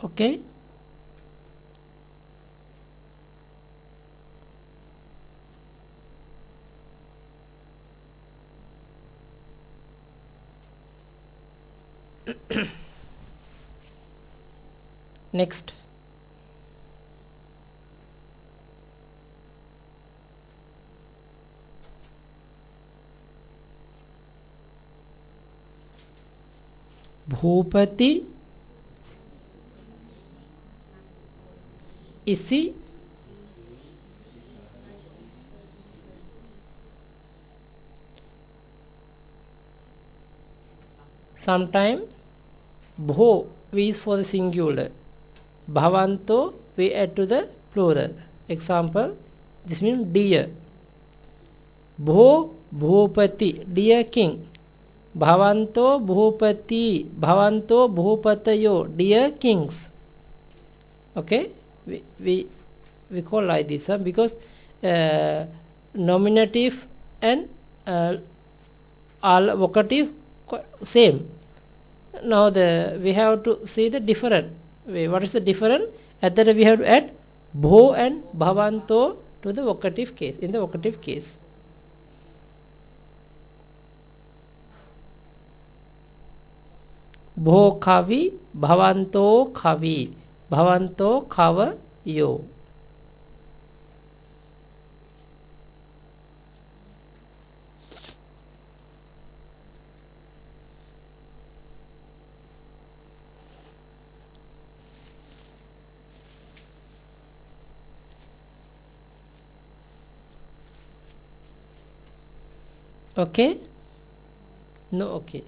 Okay. Next. Bhupati, Isi, sometime Bho, V is for the singular. Bhavanto, we add to the plural. Example, This means dear. Bho bhupati, dear king. Bhavanto bhupati, bhavanto bhupatayo, dear kings. Okay, we call like this because nominative and vocative same. Now we have to see the different way. What is the difference? At that we have to add bho and bhavanto to the vocative case, in the vocative case. Bho khavi, bhavanto khavi, bhavanto khavayo. Okay? No, okay.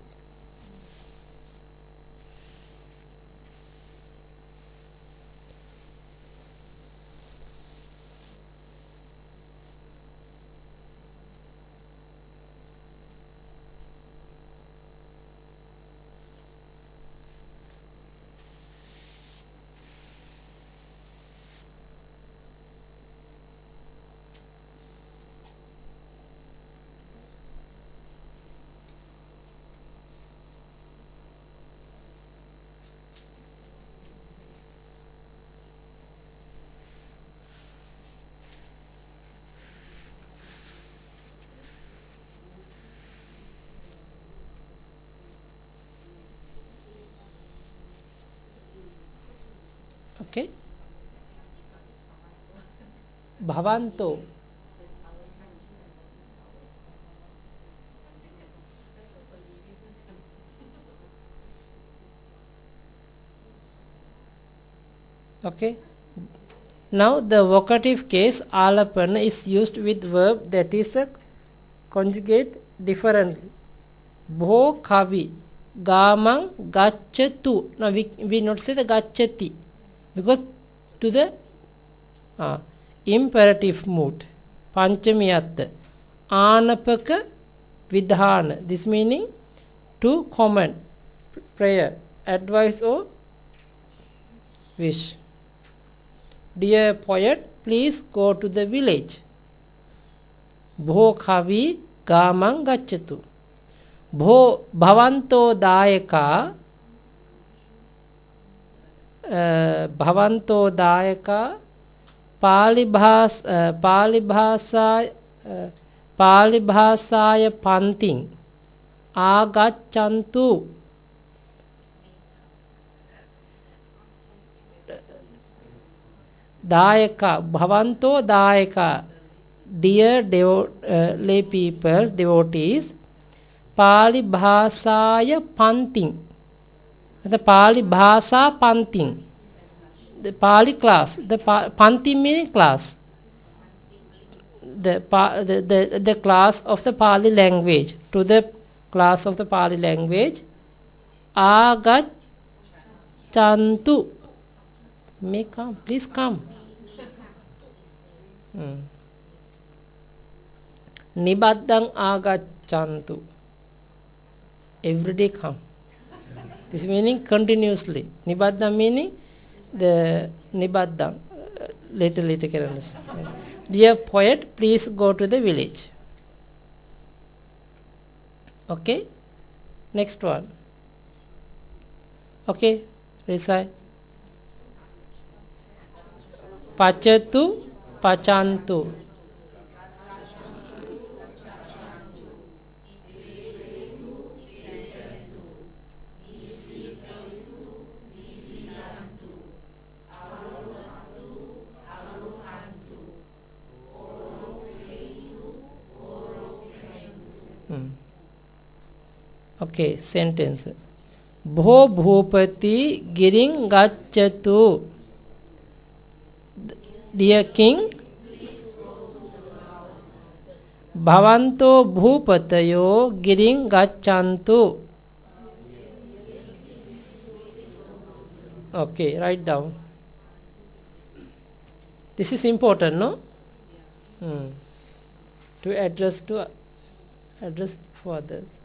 Okay? Bhavanto. Okay? Now the vocative case alapana is used with verb that is a conjugate differently. Bho khavi, gamang gacchatu. Now we not say the gacchati because to the imperative mood. Panchamiyat, anapaka vidhana. This meaning to command, prayer, advice or wish. Dear poet, please go to the village. Bho khavi gamang gacchatu. Bho bhavanto dayaka, bhavanto dayaka Pali bhasaya panting agachantu. Dayaka, bhavanto dayaka, dear lay people, devotees, Pali bhasaya panting. The Pali bhasa panting. The Pali class, the panting meaning class. The class of the Pali language, to the class of the Pali language, agachantu. May come, please come. Nibaddang agachantu. Every day come. This meaning continuously. Nibaddang meaning the nibaddang. Later can understand. Dear poet, please go to the village. Okay? Next one. Okay, recite. Pachatu, pachantu. Okay, sentence. Bho bhupati giring gacchatu. Dear king, bhavanto bhupatayo giring gacchantu. Okay, write down. This is important, no? mm, to address for others.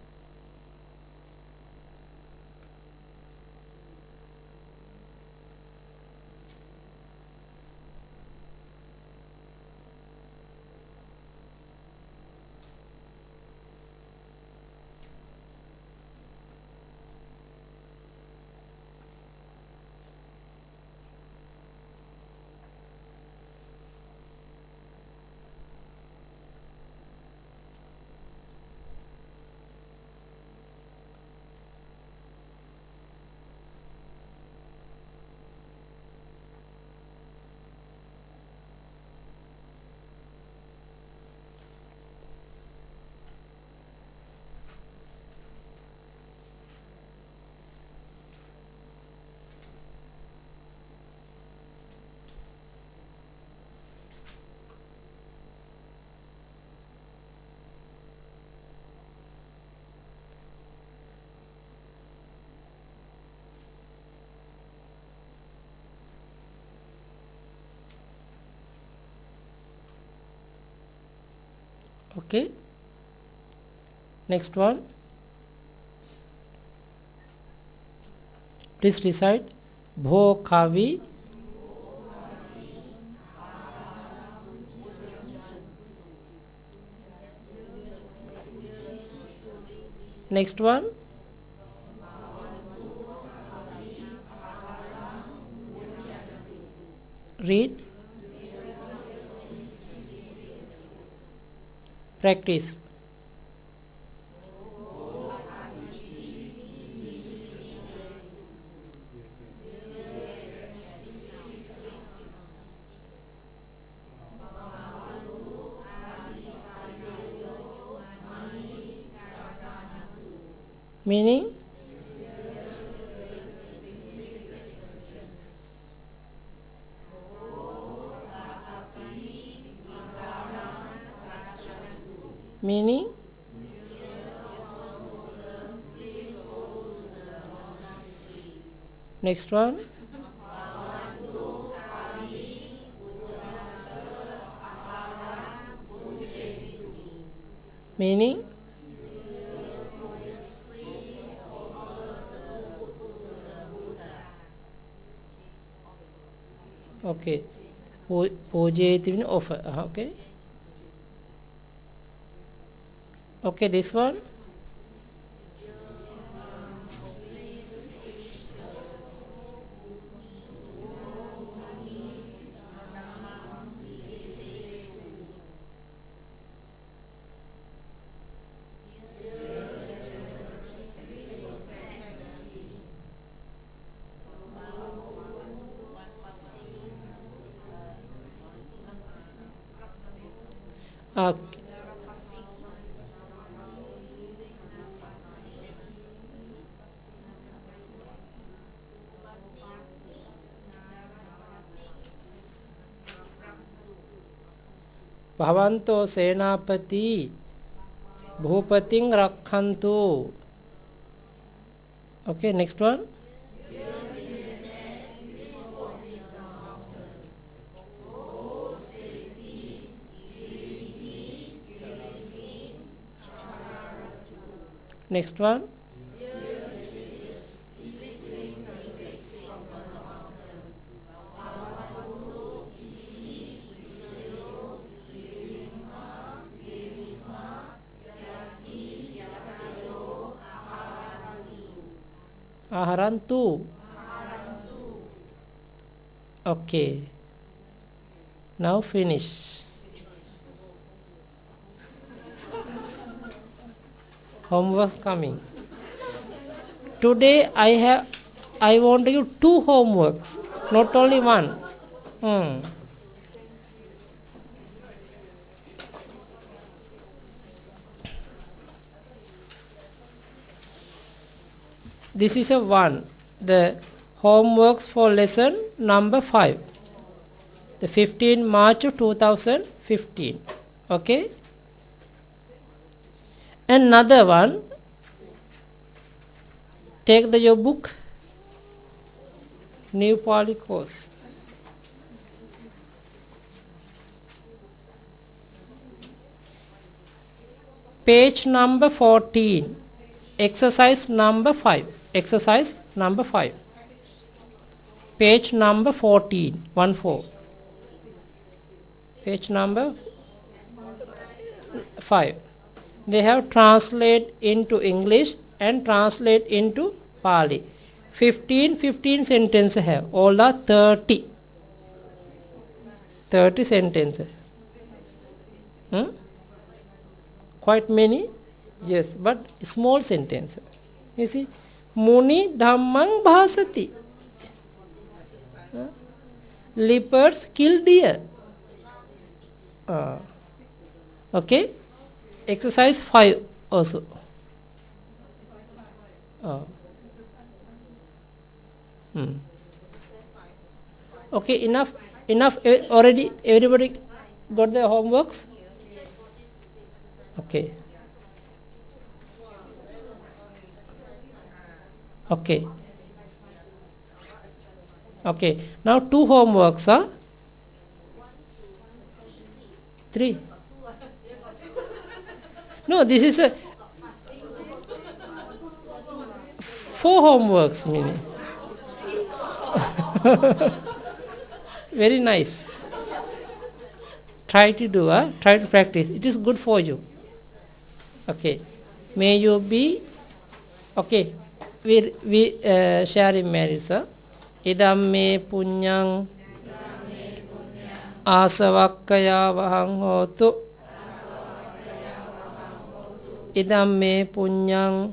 Okay, next one, please recite bho kavi. Next one, read, practice. Meaning, meaning, next one, meaning, okay, pujeti means offer. Okay, okay, this one, uh, bhavanto senapati bhupating rakhantu. Okay, next one, next one, aharantu. Okay, now finish. Homework coming. Today I want you 2 homeworks, not only one. This is a one. The homeworks for lesson number 5. The 15 March 2015. Okay. Another one. Take your book. New Pali course. Page number 14. Exercise number 5. Exercise number 5. Page number 14. 1-4. Page number 5. They have translate into English and translate into Pali. 15 sentences have. All are 30. 30 sentences. Quite many, yes, but small sentences. You see, Muni Dhammang Bhasati. Leopards kill deer. Okay. Exercise 5 also. Okay, enough. Already everybody got their homeworks? Okay. Okay. Okay. Now 2 homeworks, 3. No, this is a 4 homeworks, meaning. Very nice. Try to do, try to practice. It is good for you. Okay. May you be, okay. We sharing marriage, sir. Idam me punyang asavakkaya vahang hotu. Idam me punyang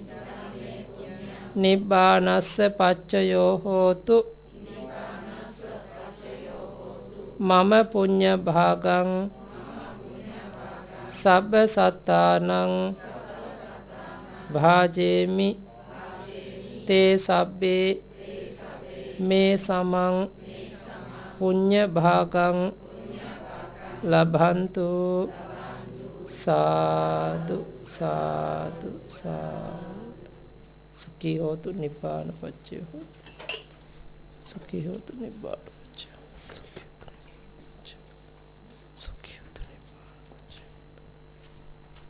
nibbanassa paccayo hotu. Mama punya bhagang sabba sattanang bhajemi te sabbe me samang punya bhagang labhantu. Sadhu sadhu sadhu. Sukhi hotu nibbana paccayo hotu. Sukhi hotu nibbana.